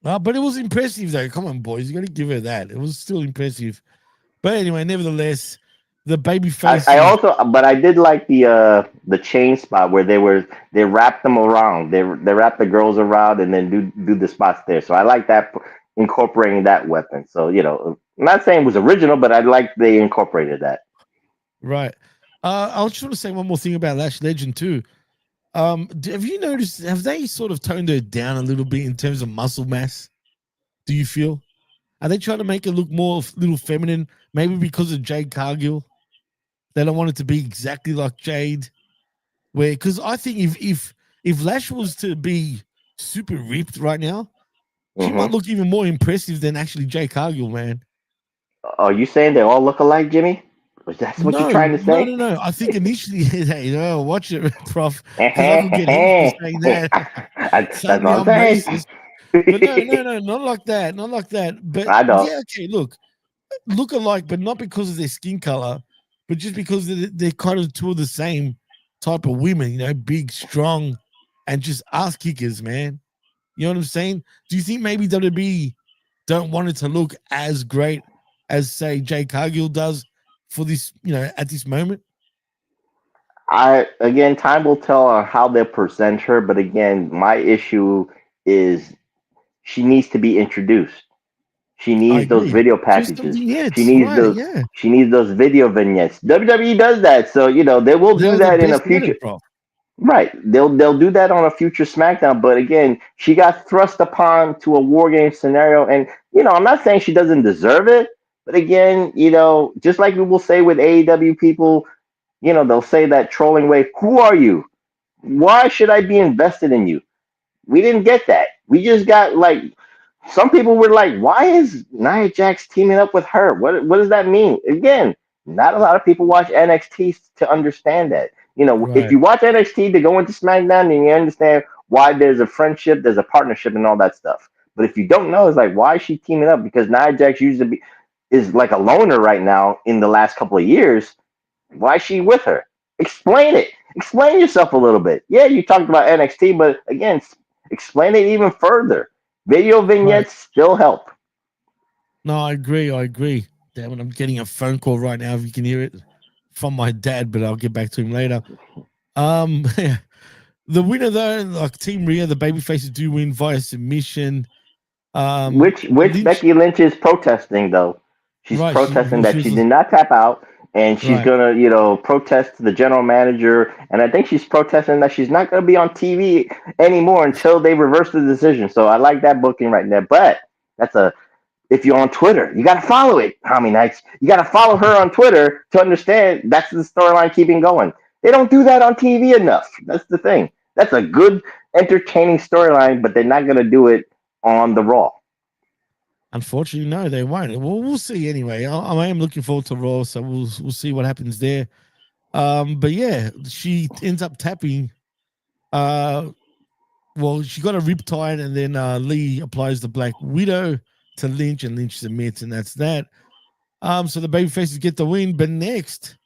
But it was impressive though. Come on, boys, you got to give her that. It was still impressive. But anyway, nevertheless, the baby I faces. also, but I did like the chain spot where they wrapped them around. They wrapped the girls around and then do the spots there. So I like that, incorporating that weapon. So I'm not saying it was original, but I like they incorporated that. Right. I just want to say one more thing about Lash Legend too. Have you noticed? Have they sort of toned her down a little bit in terms of muscle mass? Do you feel? Are they trying to make it look more little feminine? Maybe because of Jade Cargill, they don't want it to be exactly like Jade. Where, because I think if Lash was to be super ripped right now, she might Hmm. look even more impressive than actually Jade Cargill, man. Are you saying they all look alike, Jimmy? Was that what you're No, trying to no, say? no, no. I think initially, hey, watch it, Prof, because I could get heat for saying that. That's what Suddenly, I'm I'm saying. racist. But no, not like that, not like that. But I know. yeah, okay, look alike, but not because of their skin color, but just because they're kind of two of the same type of women, big, strong, and just ass kickers, man. You know what I'm saying? Do you think maybe WWE don't want it to look as great as, say, Jay Cargill does for this, at this moment? Again, time will tell on how they present her, but again, my issue is she needs to be introduced. She I needs those agree. video Just some packages. She vignettes, needs right? those. Yeah, She needs those video vignettes. WWE does that, so they will they do are the that in a best at future. it, bro. Right. They'll do that on a future SmackDown, but again, she got thrust upon to a war game scenario, and I'm not saying she doesn't deserve it, but again, just like we will say with AEW people, they'll say that trolling way, who are you? Why should I be invested in you? We didn't get that. We just got like some people were like, why is Nia Jax teaming up with her? What does that mean? Again, not a lot of people watch NXT to understand that. If Right. you watch NXT to go into SmackDown, then you understand why there's a friendship, there's a partnership, and all that stuff. But if you don't know, it's like, why is she teaming up? Because Nia Jax is like a loner right now in the last couple of years. Why is she with her? Explain it. Explain yourself a little bit. Yeah, you talked about NXT, but again, explain it even further. Video Right. vignettes still help. No, I agree. I agree. Damn it, I'm getting a phone call right now. If you can hear it, from my dad, but I'll get back to him later. The winner though, like Team Rhea, the baby faces do win via submission. Which Lynch, Becky Lynch is protesting though. She's right? protesting She that she was did not tap out, and she's Right. gonna, protest to the general manager. And I think she's protesting that she's not gonna be on TV anymore until they reverse the decision. So I like that booking right there. But that's a if you're on Twitter, you gotta follow it, Tommy Knights. You gotta follow her on Twitter to understand that's the storyline keeping going. They don't do that on TV enough. That's the thing. That's a good, entertaining storyline, but they're not gonna do it on the Raw. Unfortunately, no, they won't. Well, we'll see anyway. I am looking forward to Raw, so we'll see what happens there. But yeah, she ends up tapping. Well, she got a riptide, and then Lee applies the Black Widow to Lynch, and Lynch submits, and that's that. So the babyfaces get the win. But next,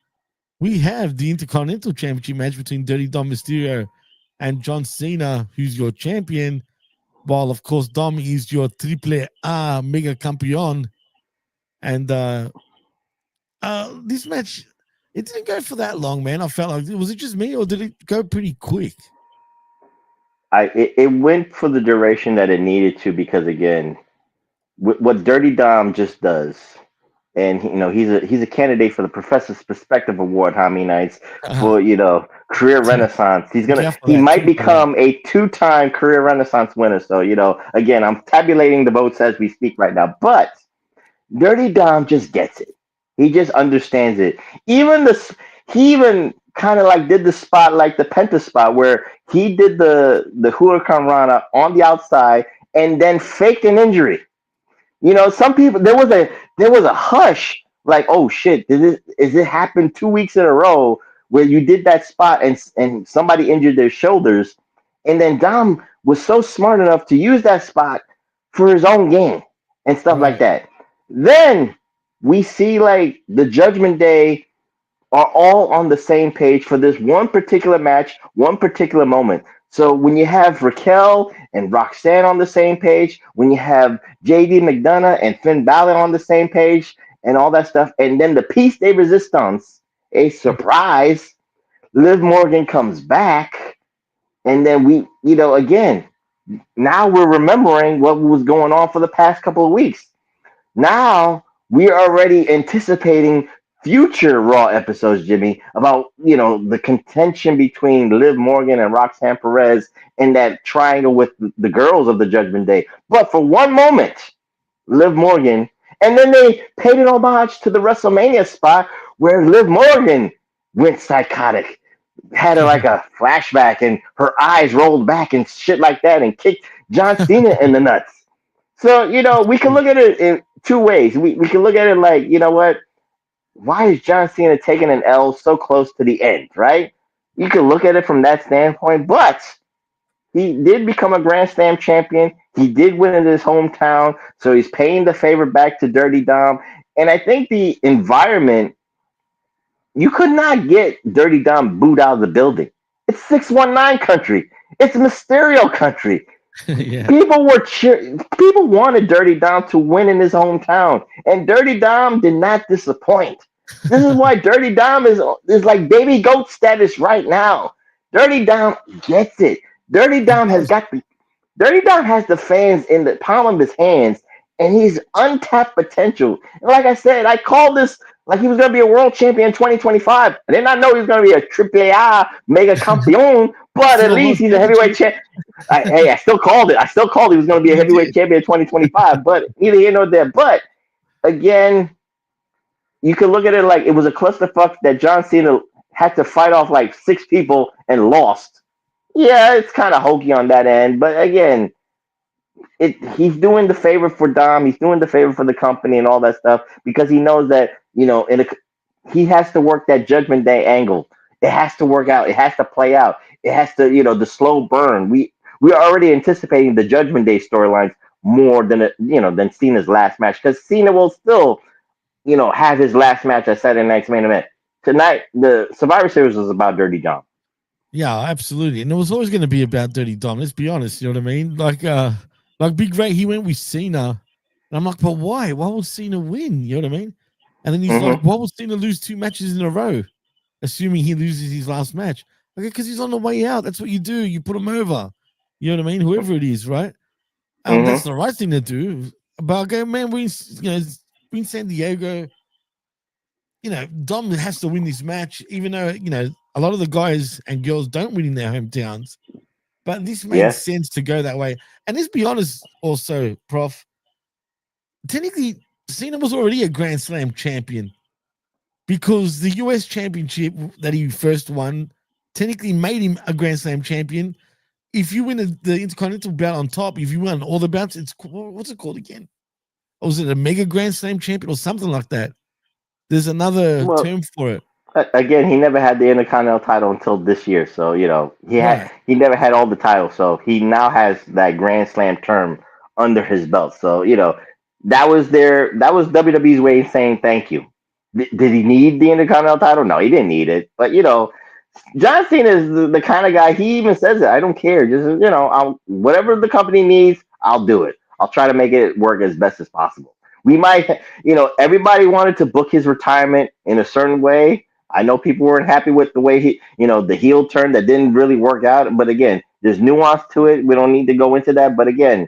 we have the Intercontinental Championship match between Dirty Dom Mysterio and John Cena, who's your champion. While, of course, Dom is your Triple A Mega Campeon. And this match, it didn't go for that long, man. I felt like, was it just me, or did it go pretty quick? It went for the duration that it needed to, because again, what Dirty Dom just does, and he's a candidate for the Professor's Perspective Award, Tommy Knights, for career renaissance. He might become a 2-time career renaissance winner. So again, I'm tabulating the votes as we speak right now. But Dirty Dom just gets it. He just understands it. He even kind of like did the spot, like the Penta spot, where he did the Huracan Rana on the outside and then faked an injury. Some people, there was a hush, like, oh shit, is it happened 2 weeks in a row where you did that spot and somebody injured their shoulders, and then Dom was so smart enough to use that spot for his own game and stuff like that. Then we see like the Judgment Day are all on the same page for this one particular match, one particular moment. So when you have Raquel and Roxanne on the same page, when you have JD McDonough and Finn Balor on the same page and all that stuff, and then the Piece de Resistance, a surprise, Liv Morgan comes back, and then we, again, now we're remembering what was going on for the past couple of weeks. Now we are already anticipating future Raw episodes, Jimmy, about the contention between Liv Morgan and Roxanne Perez and that triangle with the girls of the Judgment Day. But for one moment, Liv Morgan, and then they paid an homage to the WrestleMania spot where Liv Morgan went psychotic, had like a flashback, and her eyes rolled back and shit like that, and kicked John Cena in the nuts. So we can look at it in two ways. We can look at it like, what? Why is John Cena taking an L so close to the end, right? You can look at it from that standpoint, but he did become a Grand Slam champion. He did win in his hometown, so he's paying the favor back to Dirty Dom. And I think the environment, you could not get Dirty Dom booed out of the building. It's 619 country. It's Mysterio country. Yeah. People wanted Dirty Dom to win in his hometown, and Dirty Dom did not disappoint. This is why Dirty Dom is like baby goat status right now. Dirty Dom gets it. Dirty Dom has the fans in the palm of his hands, and he's untapped potential. And like I said, I called this like he was going to be a world champion in 2025. I did not know he was going to be a Triple A Mega Campeon, but at least he's a heavyweight champion. I still called it. I still called he was going to be a heavyweight champion in 2025, but neither here nor there. But again, you can look at it like it was a clusterfuck that John Cena had to fight off like 6 people and lost. Yeah, it's kind of hokey on that end, but again, he's doing the favor for Dom. He's doing the favor for the company and all that stuff because he knows that he has to work that Judgment Day angle. It has to work out. It has to play out. It has to, the slow burn. We are already anticipating the Judgment Day storylines more than than Cena's last match, because Cena will still, have his last match at Saturday Night's Main Event. Tonight, the Survivor Series was about Dirty Dom. Yeah, absolutely, and it was always going to be about Dirty Dom. Let's be honest. You know what I mean? Like Big Ray, he went with Cena, and I'm like, but why? Why would Cena win? You know what I mean? And then he's like, why would Cena lose 2 matches in a row, assuming he loses his last match? Okay, because he's on the way out. That's what you do. You put him over. You know what I mean? Whoever it is, right? That's the right thing to do. But okay, man, we're in San Diego. Dom has to win this match, even though, a lot of the guys and girls don't win in their hometowns. But this made sense to go that way. And let's be honest also, Prof. Technically, Cena was already a Grand Slam champion because the US championship that he first won technically made him a Grand Slam champion. If you win the Intercontinental belt on top, if you won all the belts, what's it called again? Or was it a Mega Grand Slam champion or something like that? There's another term for it. Again, he never had the Intercontinental title until this year, so he never had all the titles. So he now has that Grand Slam term under his belt. So that was WWE's way of saying thank you. Did he need the Intercontinental title? No, he didn't need it. But John Cena is the kind of guy. He even says it. I don't care. Just whatever the company needs, I'll do it. I'll try to make it work as best as possible. We might, everybody wanted to book his retirement in a certain way. I know people weren't happy with the way the heel turn that didn't really work out. But again, there's nuance to it. We don't need to go into that. But again,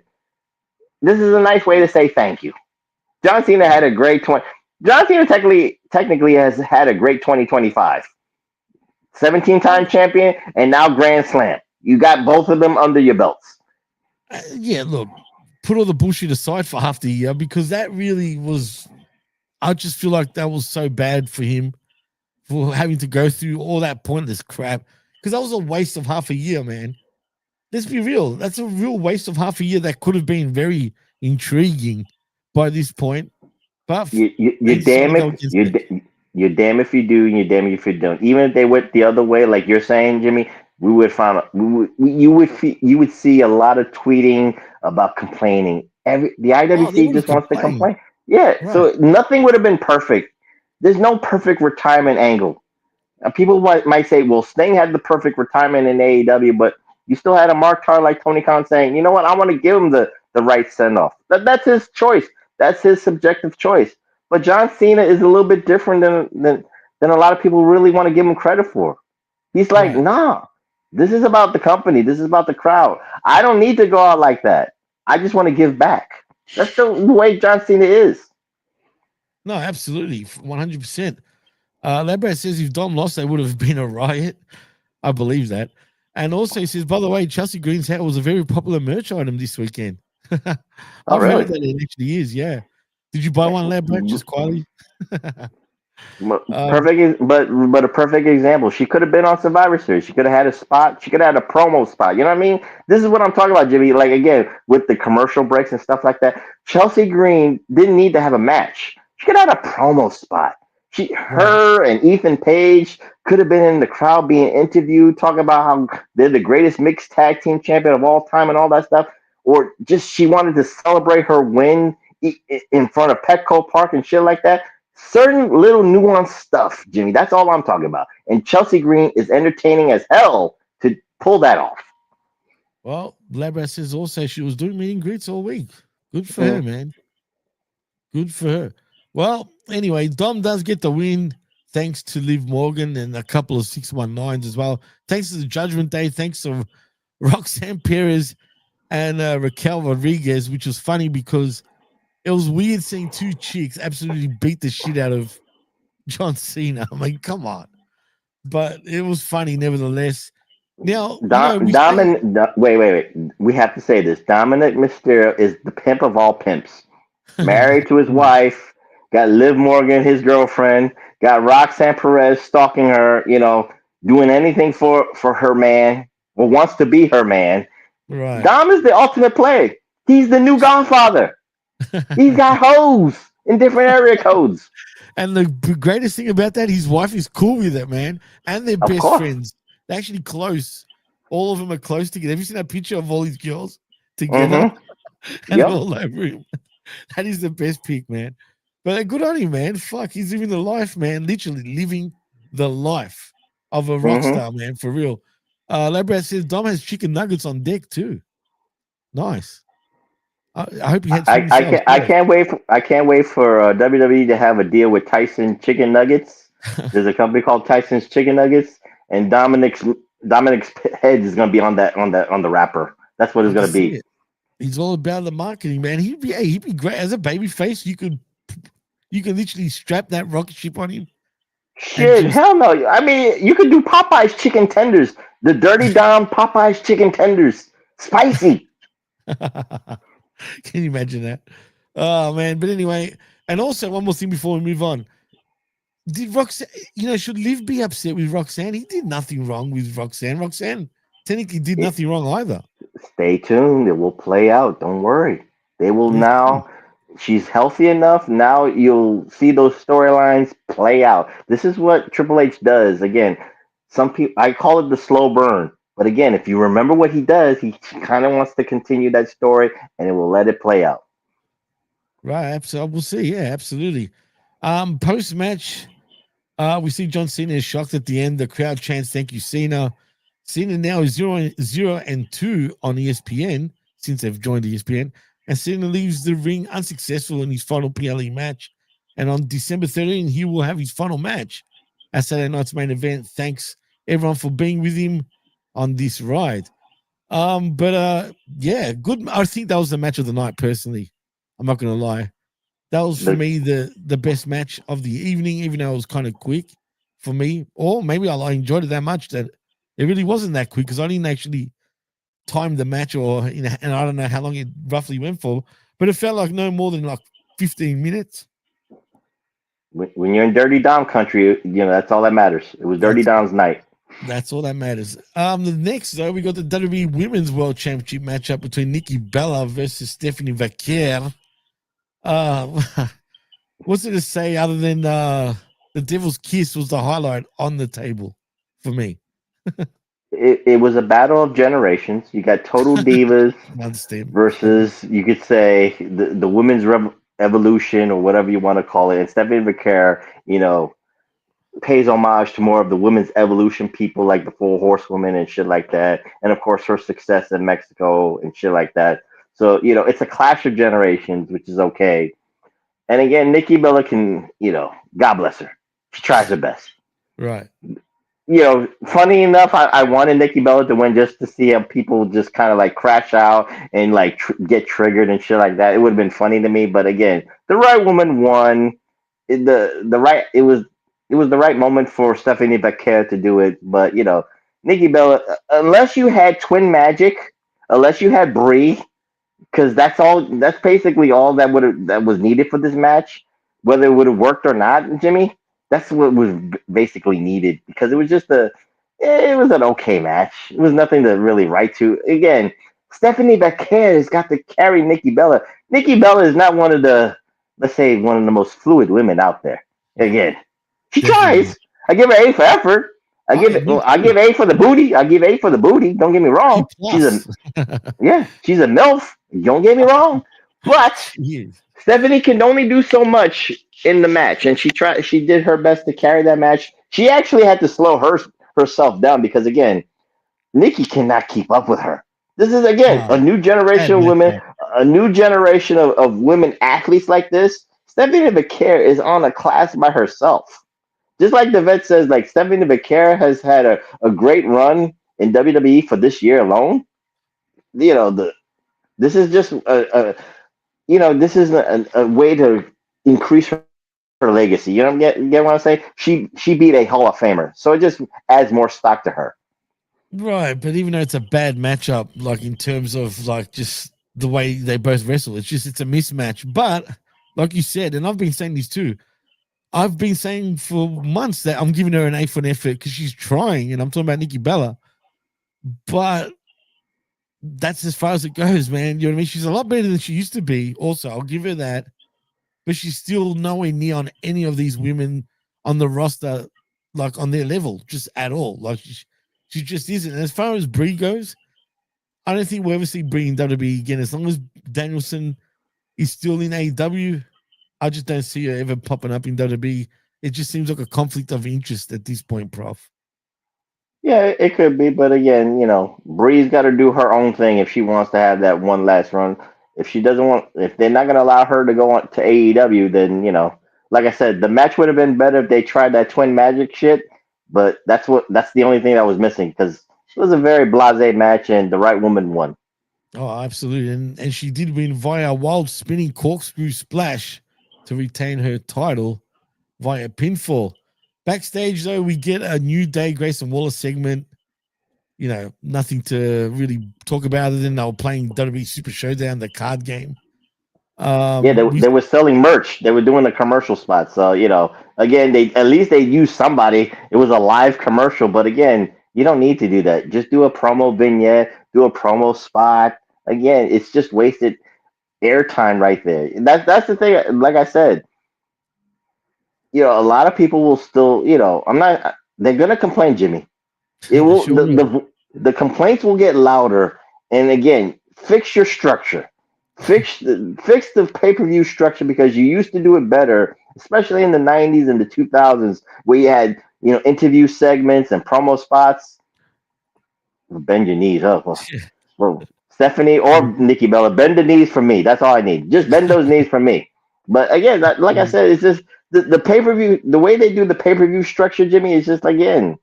this is a nice way to say thank you. John Cena had a great John Cena technically has had a great 2025. 17-time champion and now Grand Slam. You got both of them under your belts. Look, put all the bullshit aside for half the year because that really was. I just feel like that was so bad for him for having to go through all that pointless crap because that was a waste of half a year, man. Let's be real. That's a real waste of half a year that could have been very intriguing by this point. But you're damn if you do, and you're damn if you don't. Even if they went the other way, like you're saying, Jimmy, you would see a lot of tweeting about complaining. The IWC just wants to complain. Yeah, right. So nothing would have been perfect. There's no perfect retirement angle. People might say, well, Sting had the perfect retirement in AEW, but you still had a Mark Tar like Tony Khan saying, you know what, I want to give him the right send-off. That's his choice. That's his subjective choice. But John Cena is a little bit different than a lot of people really want to give him credit for. He's like, nah, this is about the company. This is about the crowd. I don't need to go out like that. I just want to give back. That's the way John Cena is. No, absolutely. 100%. Labrat says if Dom lost, they would have been a riot. I believe that. And also he says, by the way, Chelsea Green's hat was a very popular merch item this weekend. I've heard that it actually is, yeah. Did you buy one, Labrat, just quietly? Perfect, but a perfect example. She could have been on Survivor Series. She could have had a spot. She could have had a promo spot. You know what I mean? This is what I'm talking about, Jimmy. Like, again, with the commercial breaks and stuff like that, Chelsea Green didn't need to have a match. She could have had a promo spot. Her and Ethan Page could have been in the crowd being interviewed, talking about how they're the greatest mixed tag team champion of all time and all that stuff. Or just she wanted to celebrate her win in front of Petco Park and shit like that. Certain little nuanced stuff, Jimmy. That's all I'm talking about. And Chelsea Green is entertaining as hell to pull that off. Well, Labrat says also she was doing meet and greets all week. Good for her, man. Good for her. Well, anyway, Dom does get the win thanks to Liv Morgan and a couple of 619s as well. Thanks to the Judgment Day. Thanks to Roxanne Perez and Raquel Rodriguez, which was funny because it was weird seeing two chicks absolutely beat the shit out of John Cena. I mean, come on. But it was funny nevertheless. Now, wait. We have to say this. Dominik Mysterio is the pimp of all pimps. Married to his wife, got Liv Morgan, his girlfriend, got Roxanne Perez stalking her, doing anything for her man, or wants to be her man. Right. Dom is the ultimate player. He's the new Godfather. He's got hoes in different area codes. And the greatest thing about that, his wife is cool with it, man. And they're best friends. They're actually close. All of them are close together. Have you seen that picture of all these girls together? And all over him? That is the best pick, man. But good on him, man. Fuck, he's living the life, man. Literally living the life of a rock star, man, for real. Labrat says Dom has chicken nuggets on deck too. Nice. I hope he had. I can't wait for WWE to have a deal with Tyson Chicken Nuggets. There's a company called Tyson's Chicken Nuggets, and Dominik's head is going to be on the wrapper. That's what it's going to be. He's all about the marketing, man. He'd be great as a baby face. You could literally strap that rocket ship on him Shit, just hell no. I mean, you could do Popeye's chicken tenders, the Dirty Dom Popeye's chicken tenders, spicy. can you imagine that? Oh man! But anyway, and also one more thing before we move on. Did Roxanne? Should Liv be upset with Roxanne? He did nothing wrong with Roxanne. Roxanne technically did nothing wrong either. Stay tuned. It will play out. Don't worry. They will Let's see. now. She's healthy enough. Now you'll see those storylines play out. This is what Triple H does. Again, some people, I call it the slow burn. But again, if you remember what he does, he kind of wants to continue that story and it will let it play out. Right. Absolutely. We'll see. Yeah, absolutely. Post match, we see John Cena is shocked at the end. The crowd chants, "Thank you, Cena." Cena now is 0-2 on ESPN since they've joined ESPN. And Cena leaves the ring unsuccessful in his final PLE match. And on December 13, he will have his final match at Saturday night's main event. Thanks everyone for being with him on this ride. Yeah, good. I think that was the match of the night, personally. I'm not gonna lie. That was for me the best match of the evening, even though it was kind of quick for me. Or maybe I enjoyed it that much that it really wasn't that quick because I didn't actually time the match and I don't know how long it roughly went for, but it felt like no more than like 15 minutes. When you're in Dirty Dom country, that's all that matters. It was Dirty Dom's night. That's all that matters. The next though, we got the WWE Women's World Championship matchup between Nikki Bella versus Stephanie Vaquer. What's it to say other than the Devil's Kiss was the highlight on the table for me. It was a battle of generations. You got Total Divas versus, you could say, the women's evolution or whatever you want to call it. And Stephanie Vaquer, pays homage to more of the women's evolution people like the Four Horsewomen and shit like that. And of course, her success in Mexico and shit like that. So, it's a clash of generations, which is okay. And again, Nikki Bella can, God bless her. She tries her best. Right. Funny enough, I wanted Nikki Bella to win just to see how people just kind of like crash out and like get triggered and shit like that. It would have been funny to me. But again, the right woman won. It was the right moment for Stephanie Vaquer to do it. But Nikki Bella, unless you had Twin Magic, unless you had Brie, because that's basically all that was needed for this match, whether it would have worked or not, Jimmy. That's what was basically needed because it was just it was an okay match. It was nothing to really write to. Again, Stephanie Vaquer has got to carry Nikki Bella. Nikki Bella is not one of the, let's say, one of the most fluid women out there. Again, she tries. I give her A for effort. I give A for the booty. I give A for the booty. Don't get me wrong. She's a MILF. Don't get me wrong. But Stephanie can only do so much in the match, and she did her best to carry that match. She actually had to slow herself down because again, Nikki cannot keep up with her. This is again a new generation of women, a new generation of women athletes like this. Stephanie Vaquer is on a class by herself. Just like the vet says, like Stephanie Vaquer has had a great run in WWE for this year alone. This is just this is a way to increase her legacy. Get what I'm saying? She beat a Hall of Famer, so it just adds more stock to her. Right, but even though it's a bad matchup, like in terms of like just the way they both wrestle, it's a mismatch. But like you said, and I've been saying this too, I've been saying for months that I'm giving her an A for an effort because she's trying, and I'm talking about Nikki Bella. But that's as far as it goes, man. You know what I mean? She's a lot better than she used to be. Also, I'll give her that. But she's still nowhere near on any of these women on the roster, like on their level, just at all. Like she just isn't. And as far as Brie goes, I don't think we'll ever see Brie in WWE again. As long as Danielson is still in AEW, I just don't see her ever popping up in WWE. It just seems like a conflict of interest at this point, Prof. Yeah, it could be, but again, Bree's got to do her own thing if she wants to have that one last run. If they're not going to allow her to go on to AEW, then like I said, the match would have been better if they tried that Twin Magic shit. But that's the only thing that was missing because it was a very blasé match and the right woman won. Oh, absolutely, and she did win via a wild spinning corkscrew splash to retain her title via pinfall. Backstage, though, we get a New Day Grayson Waller segment. You know, nothing to really talk about other than they were playing WWE Super Showdown, the card game. Yeah, they were selling merch. They were doing a commercial spot. So, again, at least they used somebody. It was a live commercial, but again, you don't need to do that. Just do a promo vignette, do a promo spot. Again, it's just wasted airtime right there. That's the thing. Like I said, a lot of people will still, I'm not. They're gonna complain, Jimmy. It will. Sure will. The complaints will get louder. And again, fix your structure. Fix the pay-per-view structure, because you used to do it better, especially in the 90s and the 2000s, where you had interview segments and promo spots. Bend your knees up. Well, Stephanie or Nikki Bella, bend the knees for me. That's all I need. Just bend those knees for me. But again, like I said, it's just the pay-per-view, the way they do the pay-per-view structure, Jimmy, is just, again,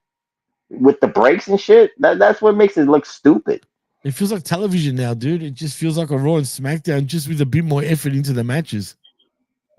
with the breaks and shit, that's what makes it look stupid. It feels like television now, dude. It just feels like a Raw and SmackDown, just with a bit more effort into the matches.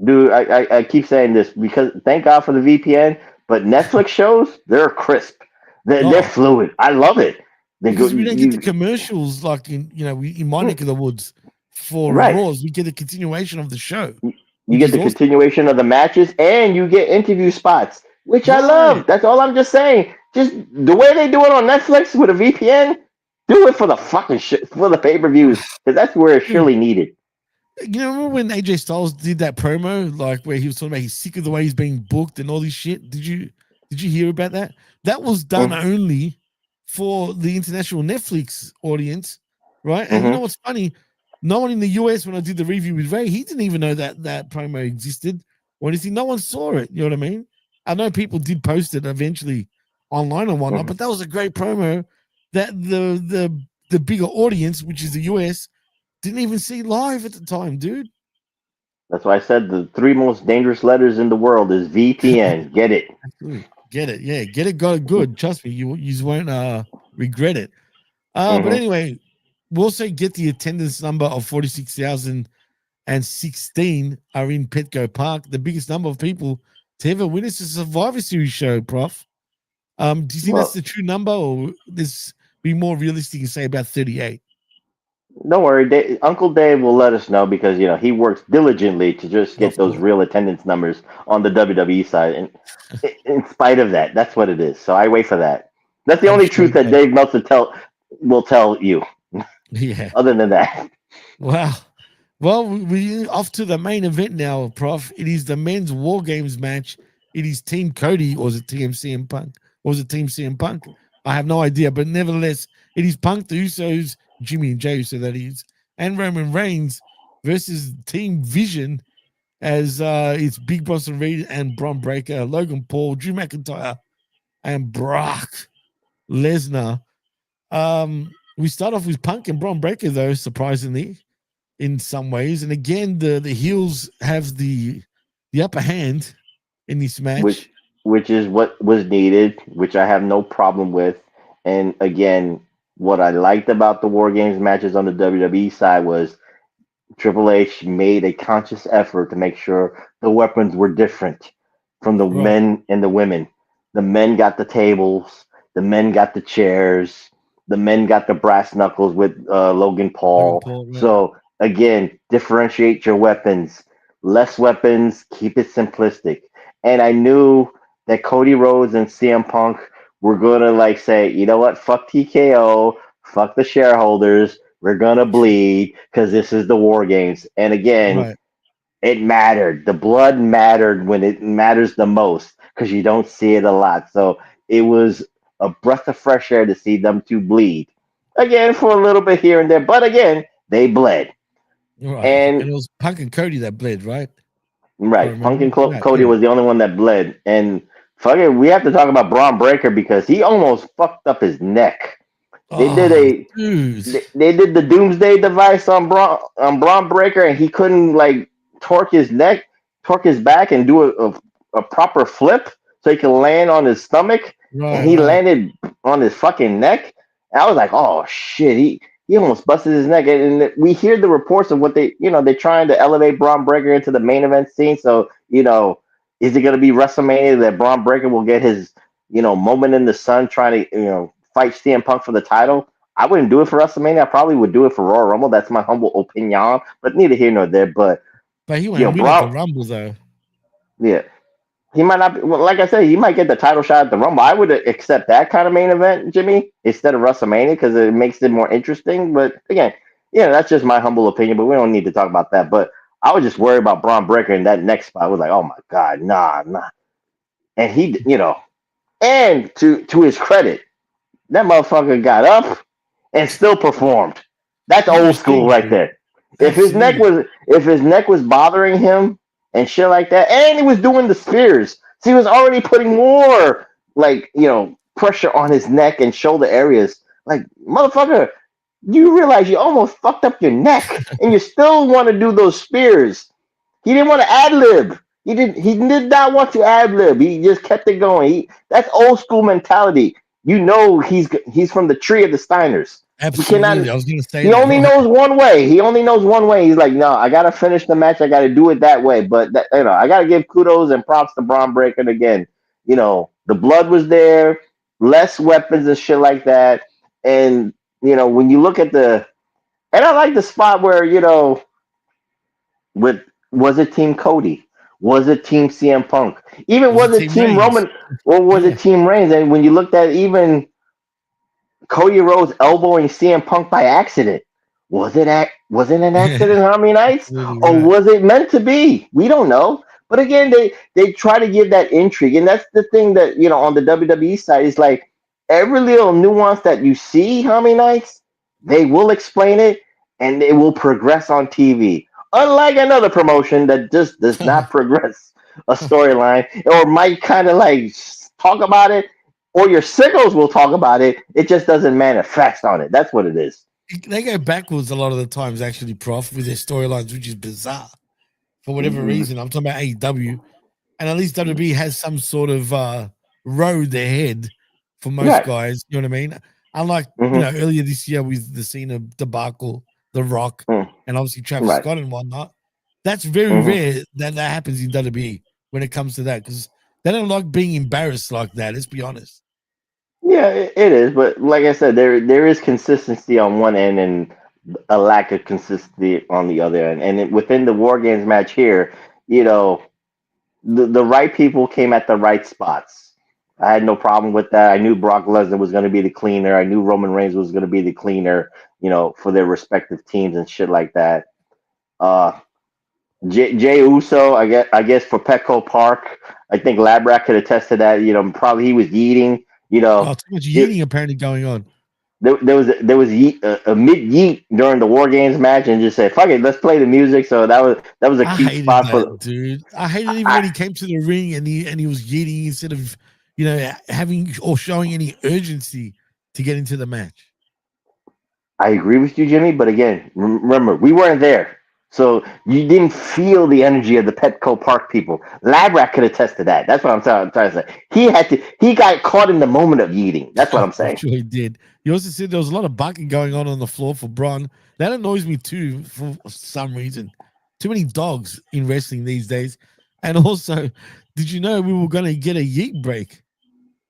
Dude, I keep saying this because thank God for the VPN, but Netflix shows, they're crisp. They're fluid. I love it. Because we don't get the commercials like in my neck of the woods for Raws. We get a continuation of the show. You get the continuation of the matches, and you get interview spots, which I love. That's all I'm just saying. Just the way they do it on Netflix with a VPN, do it for the fucking for the pay-per-views, because that's where it's surely needed. Remember when AJ Styles did that promo, like where he was talking about he's sick of the way he's being booked and all this shit? Did you hear about that? That was done only for the international Netflix audience, right? And you know what's funny? No one in the US, when I did the review with Ray, he didn't even know that promo existed or anything. No one saw it. You know what I mean? I know people did post it eventually online and whatnot, but that was a great promo that the bigger audience, which is the US, didn't even see live at the time, dude. That's why I said the 3 most dangerous letters in the world is VPN. Get it. Get it. Yeah, get it. Got it good. Trust me, you won't regret it. But anyway, we'll also get the attendance number of 46,016 are in Petco Park, the biggest number of people to ever witness a Survivor Series show, Prof. Do you think that's the true number, or this be more realistic and say about 38? Don't worry, Uncle Dave will let us know, because he works diligently to just get those real attendance numbers on the WWE side, and in spite of that, that's what it is. So I wait for that. That's the only truth that Dave Meltzer will tell you. Yeah. Other than that, wow. Well, we're off to the main event now, Prof. It is the men's WarGames match. It is Team Cody, or is it Team CM Punk? Or is it Team CM Punk? I have no idea, but nevertheless, it is Punk, the Usos, Jimmy and Jey Uso, that is, and Roman Reigns versus Team Vision, as it's Big Bronson Reed and Bron Breakker, Logan Paul, Drew McIntyre, and Brock Lesnar. We start off with Punk and Bron Breakker, though, surprisingly, in some ways. And again, the heels have the upper hand in this match. Which is what was needed, which I have no problem with. And again, what I liked about the WarGames matches on the WWE side was Triple H made a conscious effort to make sure the weapons were different from the men and the women. The men got the tables, the men got the chairs, the men got the brass knuckles with Logan Paul. So again, differentiate your weapons. Less weapons, keep it simplistic. And I knew that Cody Rhodes and CM Punk were going to say, you know what, fuck TKO, fuck the shareholders, we're going to bleed because this is the WarGames. And again, it mattered. The blood mattered when it matters the most, because you don't see it a lot. So it was a breath of fresh air to see them two bleed. Again, for a little bit here and there, but again, they bled. Right. And it was Punk and Cody that bled, right? Right. Punk and Cody was the only one that bled. And we have to talk about Bron Breakker, because he almost fucked up his neck. They did the Doomsday device on Bron Breakker, and he couldn't torque his neck, torque his back, and do a proper flip so he could land on his stomach. And he landed on his fucking neck. And I was like, oh shit, he almost busted his neck. And we hear the reports of what they're trying to elevate Bron Breakker into the main event scene. So, Is it going to be WrestleMania that Bron Breakker will get his, moment in the sun trying to, fight CM Punk for the title? I wouldn't do it for WrestleMania. I probably would do it for Royal Rumble. That's my humble opinion, but neither here nor there. But he won't win at the Rumble, though. Yeah. He might not be, well, like I said, he might get the title shot at the Rumble. I would accept that kind of main event, Jimmy, instead of WrestleMania because it makes it more interesting. But again, that's just my humble opinion, but we don't need to talk about that. But I was just worried about Bron Breakker in that next spot. I was like, oh my God, nah. And he, and to his credit, that motherfucker got up and still performed. That's old school right there. If his neck was bothering him and shit like that, and he was doing the spears, so he was already putting more pressure on his neck and shoulder areas. Like, motherfucker, you realize you almost fucked up your neck and you still want to do those spears. He didn't want to ad lib. He did not want to ad lib. He just kept it going. That's old school mentality. He's from the tree of the Steiners. Absolutely. I was going to say he only knows one way. He's like, no, I got to finish the match. I got to do it that way. But I got to give kudos and props to Bron Breakker again. The blood was there, less weapons and shit like that. And when you look at and I like the spot where was it Team Cody? Was it Team CM Punk? Even was it Team Roman? Or was it Team Reigns? And when you looked at even Cody Rhodes elbowing CM Punk by accident, was it an accident, how many nights? Or was it meant to be? We don't know. But again, they try to give that intrigue. And that's the thing that, on the WWE side is like every little nuance that you see, how many nights, they will explain it and it will progress on TV. Unlike another promotion that just does not progress a storyline or might kind of like talk about it, or your sickos will talk about it. It just doesn't manifest on it. That's what it is. They go backwards a lot of the times, actually, Prof, with their storylines, which is bizarre for whatever reason. I'm talking about AEW, and at least WWE has some sort of road ahead for most guys. You know what I mean? Unlike earlier this year with the Cena debacle, The Rock, and obviously Travis Scott and whatnot. That's very rare that happens in WWE when it comes to that, because they don't like being embarrassed like that. Let's be honest. Yeah, it is. But like I said, there is consistency on one end and a lack of consistency on the other end. And within the WarGames match here, the right people came at the right spots. I had no problem with that. I knew Brock Lesnar was going to be the cleaner. I knew Roman Reigns was going to be the cleaner, for their respective teams and shit like that. Jey Uso, I guess for Petco Park, I think Labrat could attest to that. Probably he was yeeting. Too much yeeting apparently going on. There was a mid yeet during the WarGames match, and just said, "Fuck it, let's play the music." So that was a cute spot for dude. I hated even when he came to the ring and he was yeeting instead of having or showing any urgency to get into the match. I agree with you, Jimmy, but again, remember, we weren't there. So you didn't feel the energy of the Petco Park people. Labrat could attest to that. That's what I'm trying to say. He got caught in the moment of eating. That's what I'm saying. Sure he did. He also said there was a lot of bucking going on the floor for Bron. That annoys me too for some reason. Too many dogs in wrestling these days. And also, did you know we were going to get a yeet break?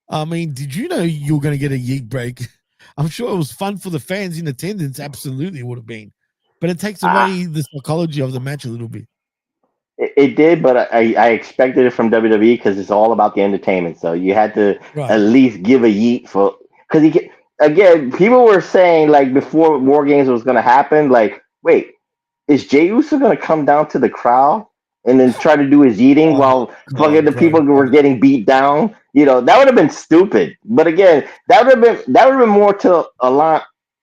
I mean, did you know you were going to get a yeet break? I'm sure it was fun for the fans in attendance. Absolutely would have been. But it takes away the psychology of the match a little bit. It did, but I expected it from WWE because it's all about the entertainment. So you had to at least give a yeet for, because again, people were saying like before WarGames was going to happen, like, wait, is Jey Uso going to come down to the crowd and then try to do his yeeting while fucking the people were getting beat down? That would have been stupid. But again, that would have been more to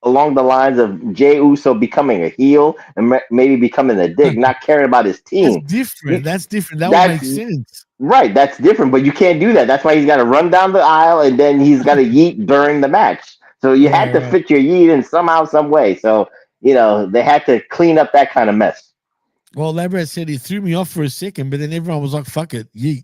along the lines of Jey Uso becoming a heel and maybe becoming a dick, not caring about his team. That's different. That would make sense. Right, that's different, but you can't do that. That's why he's got to run down the aisle and then he's got to yeet during the match. So you had to fit your yeet in somehow, some way. So, they had to clean up that kind of mess. Well, Labrat said he threw me off for a second, but then everyone was like, fuck it, yeet.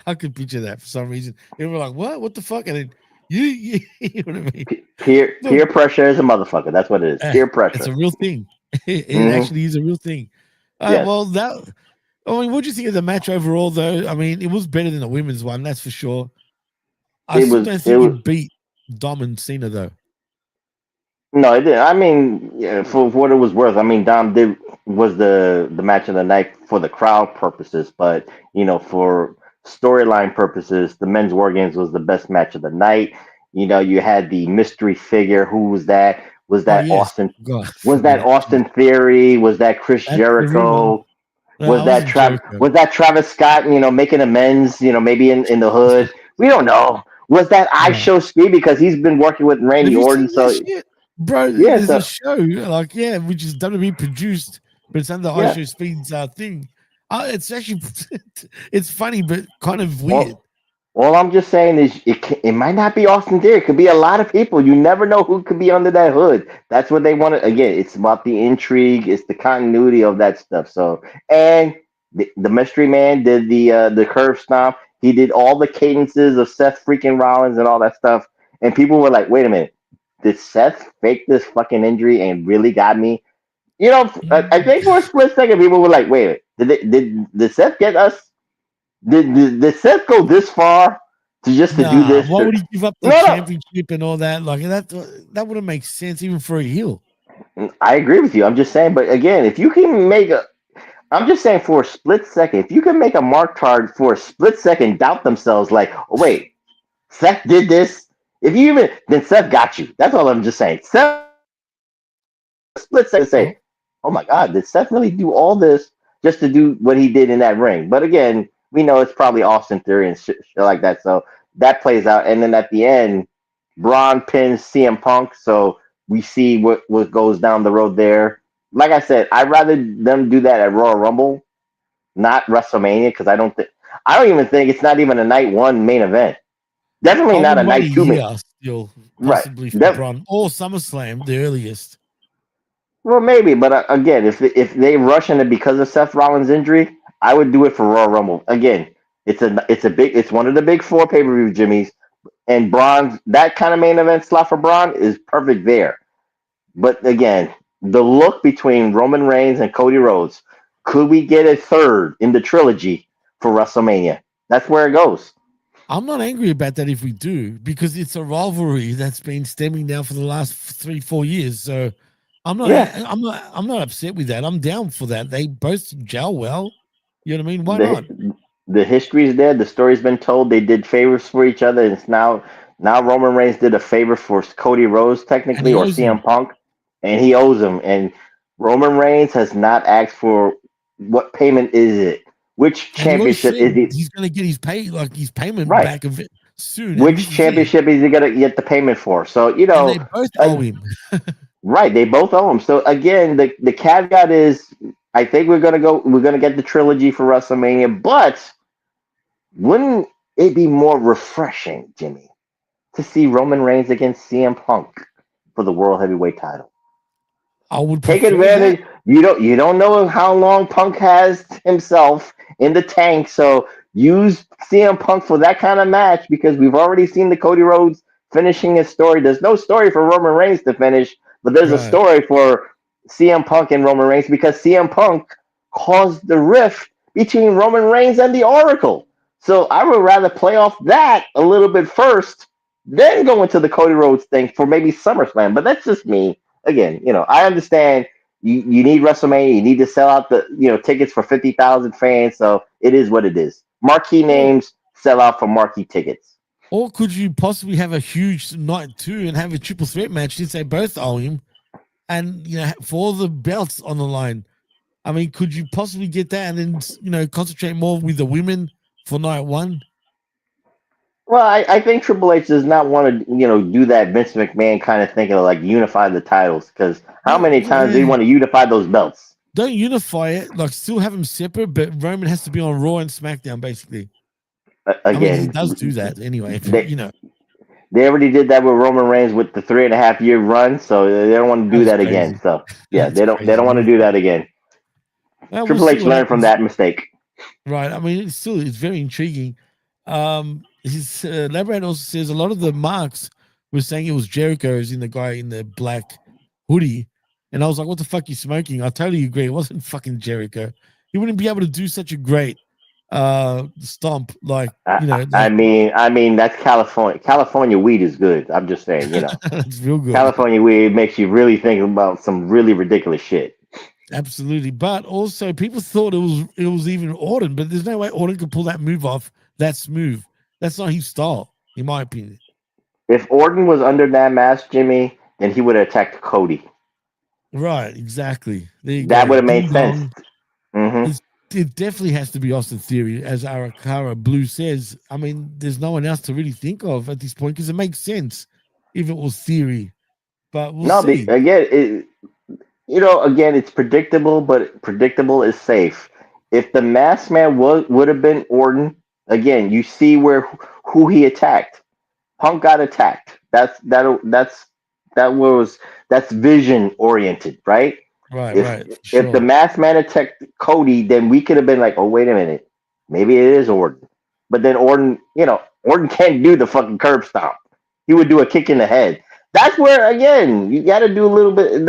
I could picture that for some reason. Everyone was like, what? What the fuck? And then you know what I mean? Peer pressure is a motherfucker. That's what it is. Peer pressure. It's a real thing. It actually is a real thing. Well, I mean, what do you think of the match overall, though? I mean, it was better than the women's one, that's for sure. I It still was don't it think was it beat Dom and Cena, though. no, it didn't. I mean, yeah, for what it was worth, I mean, Dom did was the match of the night for the crowd purposes, but for storyline purposes, the men's war games was the best match of the night. You had the mystery figure. Who was that? Was Oh, that yes. Austin? God, Was forgot that it. Austin Theory? Was that Chris That's the rumor. Jericho? No, I wasn't Jericho. Was that Travis Scott? Making amends. Maybe in the hood. We don't know. Was that I Right. Show Speed because he's been working with Have Randy you Orton? seen that So shit? Bro, yeah, there's a so show, like, yeah, which is WWE produced, but it's under yeah. iShow Speed's thing. It's actually, it's funny, but kind of weird. Well, all I'm just saying is it might not be Austin Theory. It could be a lot of people. You never know who could be under that hood. That's what they want to. Again, it's about the intrigue. It's the continuity of that stuff. So, and the mystery man did the curve stomp. He did all the cadences of Seth freaking Rollins and all that stuff. And people were like, "Wait a minute, did Seth fake this fucking injury and really got me?" I think for a split second, people were like, "Wait, did Seth get us? Did Seth go this far to do Nah, this?" why would he give up the No, championship and all that? Like that wouldn't make sense even for a heel. no. I agree with you. I'm just saying, but again, if you can make I'm just saying for a split second, if you can make a mark card for a split second, doubt themselves, like, oh, wait, Seth did this. If you even then Seth got you. That's all I'm just saying. Seth split second Oh, say, oh my God, did Seth really do all this just to do what he did in that ring? But again, we know it's probably Austin Theory and shit like that. So that plays out. And then at the end, Braun pins CM Punk. So we see what goes down the road there. Like I said, I'd rather them do that at Royal Rumble, not WrestleMania, because I don't even think it's not even a night one main event. Definitely I not would a wait a night two main. year still, Right. possibly for Braun or SummerSlam, the earliest. Well, maybe, but again, if they rushing it because of Seth Rollins' injury, I would do it for Royal Rumble. Again, it's one of the big four pay per view Jimmys, and Braun, that kind of main event slot for Braun is perfect there. But again, the look between Roman Reigns and Cody Rhodes, could we get a third in the trilogy for WrestleMania? That's where it goes. I'm not angry about that if we do, because it's a rivalry that's been stemming now for the last 3-4 years. So Yeah, I'm not upset with that. I'm down for that. They both gel well. You know what I mean? Why not? the history is there. The story's been told. They did favors for each other. It's now Roman Reigns did a favor for Cody Rhodes And technically, he or owes CM him. Punk, and he owes him. And Roman Reigns has not asked for what payment is it? Which And he always championship said is it? he's gonna get his payment Right. back of it soon. And Which this is it. championship is he gonna get the payment for? So And they both owe uh, him. right, they both owe him. So again, the caveat is, I think we're gonna get the trilogy for WrestleMania, but wouldn't it be more refreshing, Jimmy, to see Roman Reigns against CM Punk for the World Heavyweight title? I would Take prefer that. advantage. You don't know how long Punk has himself in the tank, so use CM Punk for that kind of match because we've already seen the Cody Rhodes finishing his story. There's no story for Roman Reigns to finish, but there's a Right. story for CM Punk and Roman Reigns because CM Punk caused the rift between Roman Reigns and the Oracle. So I would rather play off that a little bit first, then go into the Cody Rhodes thing for maybe SummerSlam. But that's just me. Again, I understand you need WrestleMania, you need to sell out the tickets for 50,000 fans, so it is what it is. Marquee Or names sell out for marquee tickets. or could you possibly have a huge night two and have a triple threat match since they both owe him, and for all the belts on the line? I mean, could you possibly get that and then concentrate more with the women for night one? Well, I think Triple H does not want to do that Vince McMahon kind of thinking of like unify the titles, because how No, many times do you want to unify those belts? don't unify it. Like, still have them separate, but Roman has to be on Raw and SmackDown, basically. I mean, he Again, does do that anyway. they they already did that with Roman Reigns with the 3.5 year run, so they don't want to do That's that again. crazy. So yeah, That's they don't want to crazy. do that again. We'll Triple see H what learned from happens. that mistake. Right. I mean, it's very intriguing. His elaborate also says a lot of the marks were saying it was Jericho, as in the guy in the black hoodie. And I was like, what the fuck you smoking? I totally agree. It wasn't fucking Jericho. he wouldn't be able to do such a great stomp like I mean that's California. California weed is good. I'm just saying, it's real good. California weed makes you really think about some really ridiculous shit. Absolutely, but also people thought it was even Orton, but there's no way Orton could pull that move off that smooth. That's not his style, in my opinion. If Orton was under that mask, Jimmy, then he would have attacked Cody. Right, exactly. That would have made sense. Mm-hmm. It definitely has to be Austin Theory, as Arakara Blue says. I mean, there's no one else to really think of at this point because it makes sense if it was Theory. But we'll see. Again, it's predictable, but predictable is safe. If the Masked Man would have been Orton, again, you see who he attacked. Punk got attacked. That's vision oriented, right? Right. If the Masked Man attacked Cody, then we could have been like, oh, wait a minute, maybe it is Orton. But then Orton can't do the fucking curb stomp. He would do a kick in the head. That's where, again, you got to do a little bit.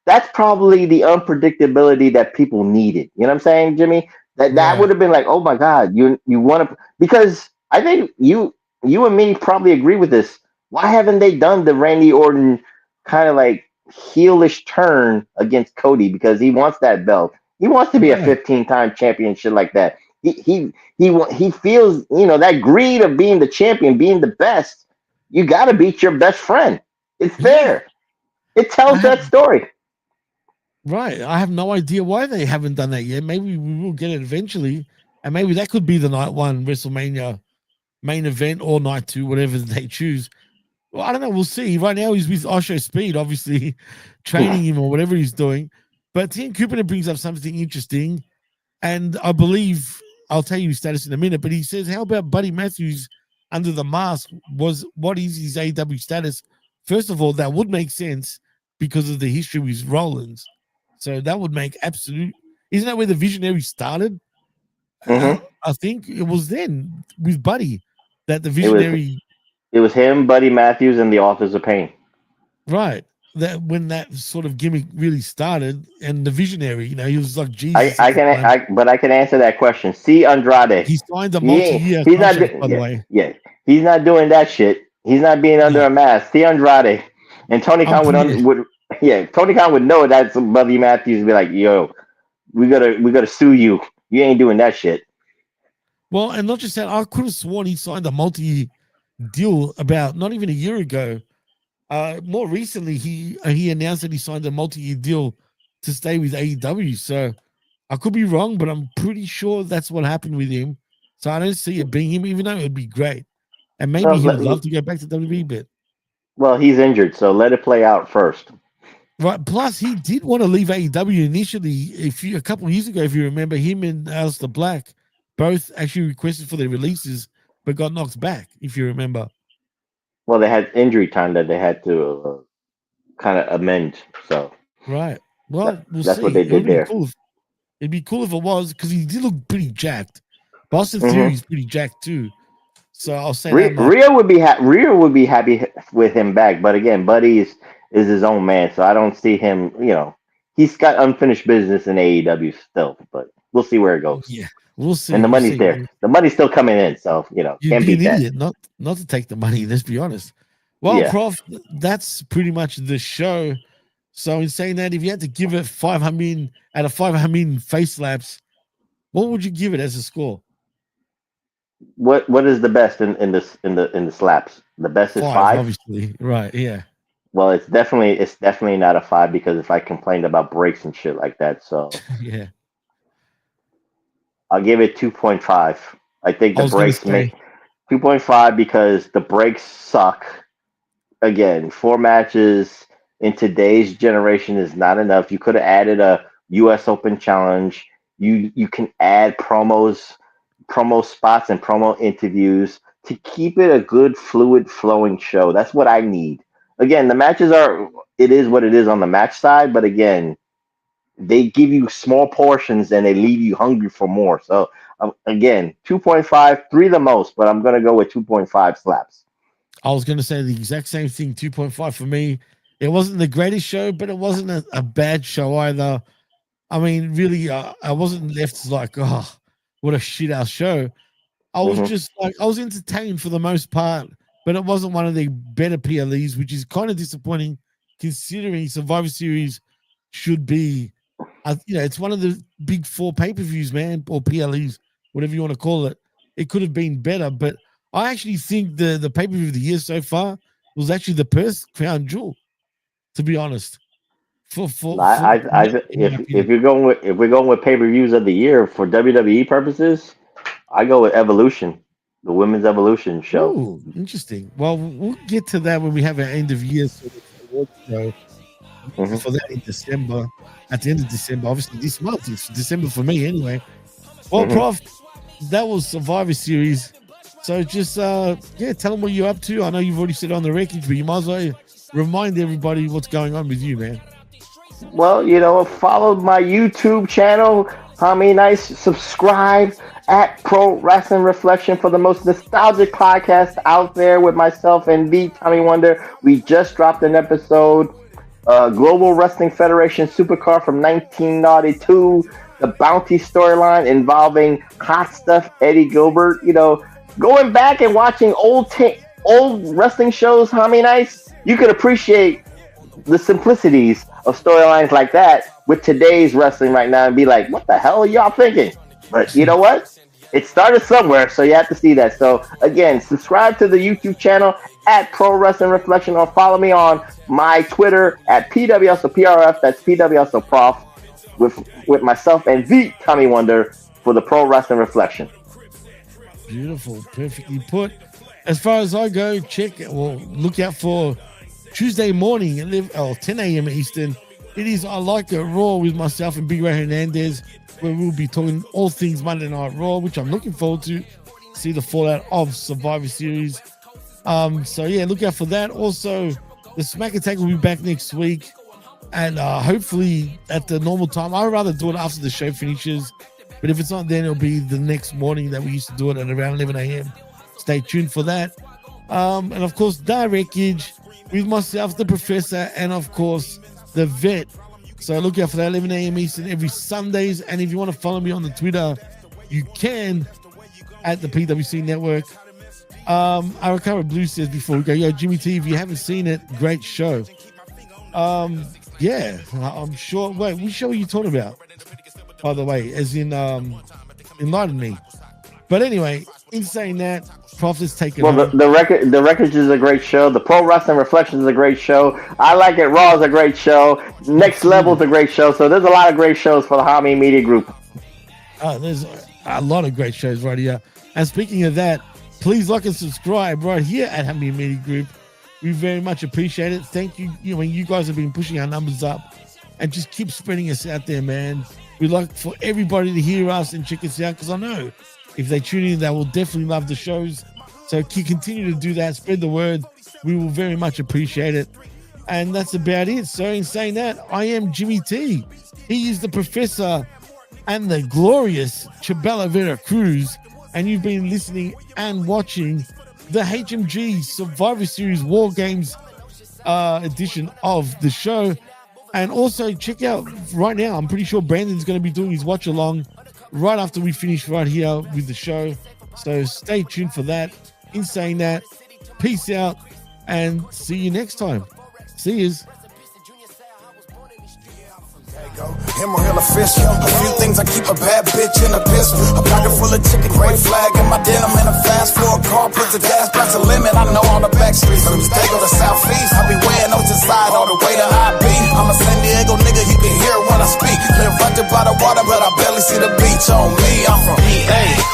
That's probably the unpredictability that people needed. You know what I'm saying, Jimmy? That would have been like, oh my God, you want to, because I think you and me probably agree with this. Why haven't they done the Randy Orton kind of like heelish turn against Cody? Because he wants that belt. He wants to be a 15-time champion, shit like that. He feels, that greed of being the champion, being the best. You got to beat your best friend. It's there. It tells that story. Right. I have no idea why they haven't done that yet. Maybe we will get it eventually. And maybe that could be the night one WrestleMania main event or night two, whatever they choose. Well, I don't know. We'll see. Right now he's with Osho Speed, obviously training him or whatever he's doing. But Tim Cooper brings up something interesting. And I believe, I'll tell you his status in a minute, but he says, how about Buddy Matthews under the mask? What is his AEW status? First of all, that would make sense because of the history with Rollins. So that would make absolute. Isn't that where the Visionary started? Mm-hmm. I think it was then with Buddy that the Visionary. It was him, Buddy Matthews, and the Authors of Pain. Right. That when that sort of gimmick really started, and the Visionary, he was like Jesus. I can answer that question. See Andrade. He signed a multi-year contract, by the way. Yeah, he's not doing that shit. He's not being under a mask. See Andrade, and Tony Khan Tony Khan would know that's Buddy Matthews and be like, yo, we gotta sue you. You ain't doing that shit. Well, and not just that, I could have sworn he signed a multi-deal about not even a year ago. More recently, he announced that he signed a multi-year deal to stay with AEW. So I could be wrong, but I'm pretty sure that's what happened with him. So I don't see it being him, even though it would be great. And maybe he would love to go back to WWE, but well, he's injured, so let it play out first. Right. Plus, he did want to leave AEW initially. A couple of years ago, if you remember, him and Aleister Black both actually requested for their releases, but got knocked back. If you remember. Well, they had injury time that they had to kind of amend. So right. Well, that's what they did there. It'd be cool if it was, because he did look pretty jacked. Boston Theory's pretty jacked too. So I'll say Rhea would be happy with him back, but again, Buddy is his own man, so I don't see him. He's got unfinished business in AEW still, but we'll see where it goes. Yeah, we'll see. And the money's there. The money's still coming in, so can't beat that. Idiot not to take the money. Let's be honest. Well, Prof, that's pretty much the show. So in saying that, if you had to give it 500 out of 500 face slaps, what would you give it as a score? What is the best in the slaps? The best is 5, obviously. Right, yeah. Well, it's definitely not a 5 because if I complained about breaks and shit like that, so yeah. I'll give it 2.5. I think the breaks make 2.5 because the breaks suck. Again, 4 matches in today's generation is not enough. You could have added a US Open challenge. You can add promo spots and promo interviews to keep it a good, fluid, flowing show. That's what I need. Again, the matches it is what it is on the match side, but again, they give you small portions and they leave you hungry for more. So again, 2.5, 3 the most, but I'm going to go with 2.5 slaps. I was going to say the exact same thing, 2.5 for me. It wasn't the greatest show, but it wasn't a bad show either. I mean, really, I wasn't left like, oh, what a shit house show. I was just like, I was entertained for the most part, but it wasn't one of the better PLEs, which is kind of disappointing considering Survivor Series should be, it's one of the big 4 pay-per-views, man, or PLEs, whatever you want to call it. It could have been better, but I actually think the pay-per-view of the year so far was actually the first crown jewel, to be honest. If we're going with pay-per-views of the year for WWE purposes, I go with Evolution, the Women's Evolution show. Ooh, interesting. Well, we'll get to that when we have our end of year show for that in December. At the end of December, obviously this month, it's December for me anyway. Well, Prof, that was Survivor Series. So just tell them what you're up to. I know you've already said it on the record, but you might as well remind everybody what's going on with you, man. Well, follow my YouTube channel. Nice. Subscribe at Pro Wrestling Reflection for the most nostalgic podcast out there with myself and the Tommy Wonder. We just dropped an episode, Global Wrestling Federation Supercar from 1992, the Bounty storyline involving Hot Stuff Eddie Gilbert. Going back and watching old wrestling shows, Nice, you could appreciate the simplicities of storylines like that with today's wrestling right now and be like, what the hell are y'all thinking? But you know what? It started somewhere, so you have to see that. So again, subscribe to the YouTube channel at Pro Wrestling Reflection, or follow me on my Twitter at PWSOPRF. That's PWSOProf with myself and the Tommy Wonder for the Pro Wrestling Reflection. Beautiful, perfectly put. As far as I go, look out for Tuesday morning at 10 a.m. Eastern. It is I Like It Raw with myself and Big Ray Hernandez, where we'll be talking all things Monday Night Raw, which I'm looking forward to see the fallout of Survivor Series. Look out for that. Also, the Smack Attack will be back next week, and hopefully at the normal time. I'd rather do it after the show finishes, but if it's not then, it'll be the next morning that we used to do it at around 11 a.m. Stay tuned for that. And of course, Direct Edge with myself, the Professor, and of course, the Vet. So look out for that 11 a.m. Eastern every Sundays. And if you want to follow me on the Twitter, you can at the PWC Network. Arakara Blue says before we go, yo, Jimmy T, if you haven't seen it, great show. I'm sure. Wait, which show are you talking about? By the way, as in Enlighten Me. But anyway, in saying that, Prof is taking the Records is a great show. The Pro Wrestling Reflection is a great show. I Like It Raw is a great show. Next Level is a great show. So there's a lot of great shows for the Hami Media Group. There's a lot of great shows right here. And speaking of that, please like and subscribe right here at Hami Media Group. We very much appreciate it. Thank you. You guys have been pushing our numbers up, and just keep spreading us out there, man. We'd like for everybody to hear us and check us out, because I know if they tune in, they will definitely love the shows. So continue to do that. Spread the word. We will very much appreciate it. And that's about it. So in saying that, I am Jimmy T. He is the Professor and the glorious Chabelo Vera Cruz. And you've been listening and watching the HMG Survivor Series WarGames edition of the show. And also check out right now, I'm pretty sure Brandon's going to be doing his watch along right after we finish right here with the show. So stay tuned for that. In saying that, peace out and see you next time. See yous. Him or hella fish. A few things I keep a bad bitch in a pistol. A pocket full of chicken, gray flag in my denim. In a fast four car, puts the gas past the limit. I know all the back streets. From Dago to Southeast, I be weighing Ocean Side all the way to High B. I'm a San Diego nigga, you can hear when I speak. Live right there by the water, but I barely see the beach on me. I'm from PAYGO.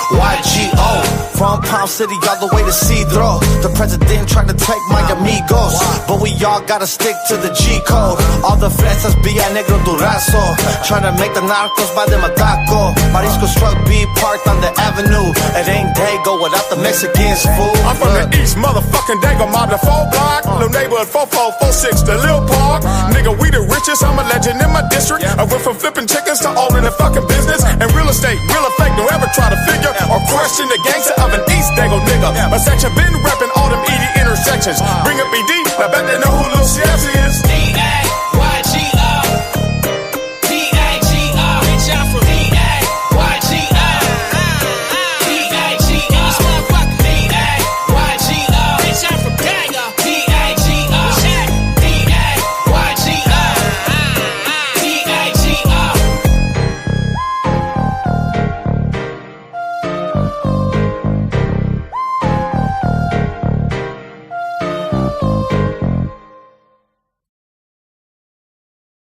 From Palm City all the way to Cedro. The president tried to take my amigos, but we all gotta stick to the G code. All the fresas via Negro Durazo. Trying to make the narcos by them a taco. Marisco truck be parked on the avenue. It ain't Dago without the Mexicans, fool. I'm from the east, motherfucking Dago, mob the 4 block. Little neighborhood 4446, the Lil Park. Nigga, we the richest, I'm a legend in my district. I went from flipping chickens to owning the fucking business. And real estate, real effect, don't ever try to figure or question the gangster of an East Dago nigga. My section been repping all them ED intersections. Bring up ED, I bet they know who Lil Shazzy is.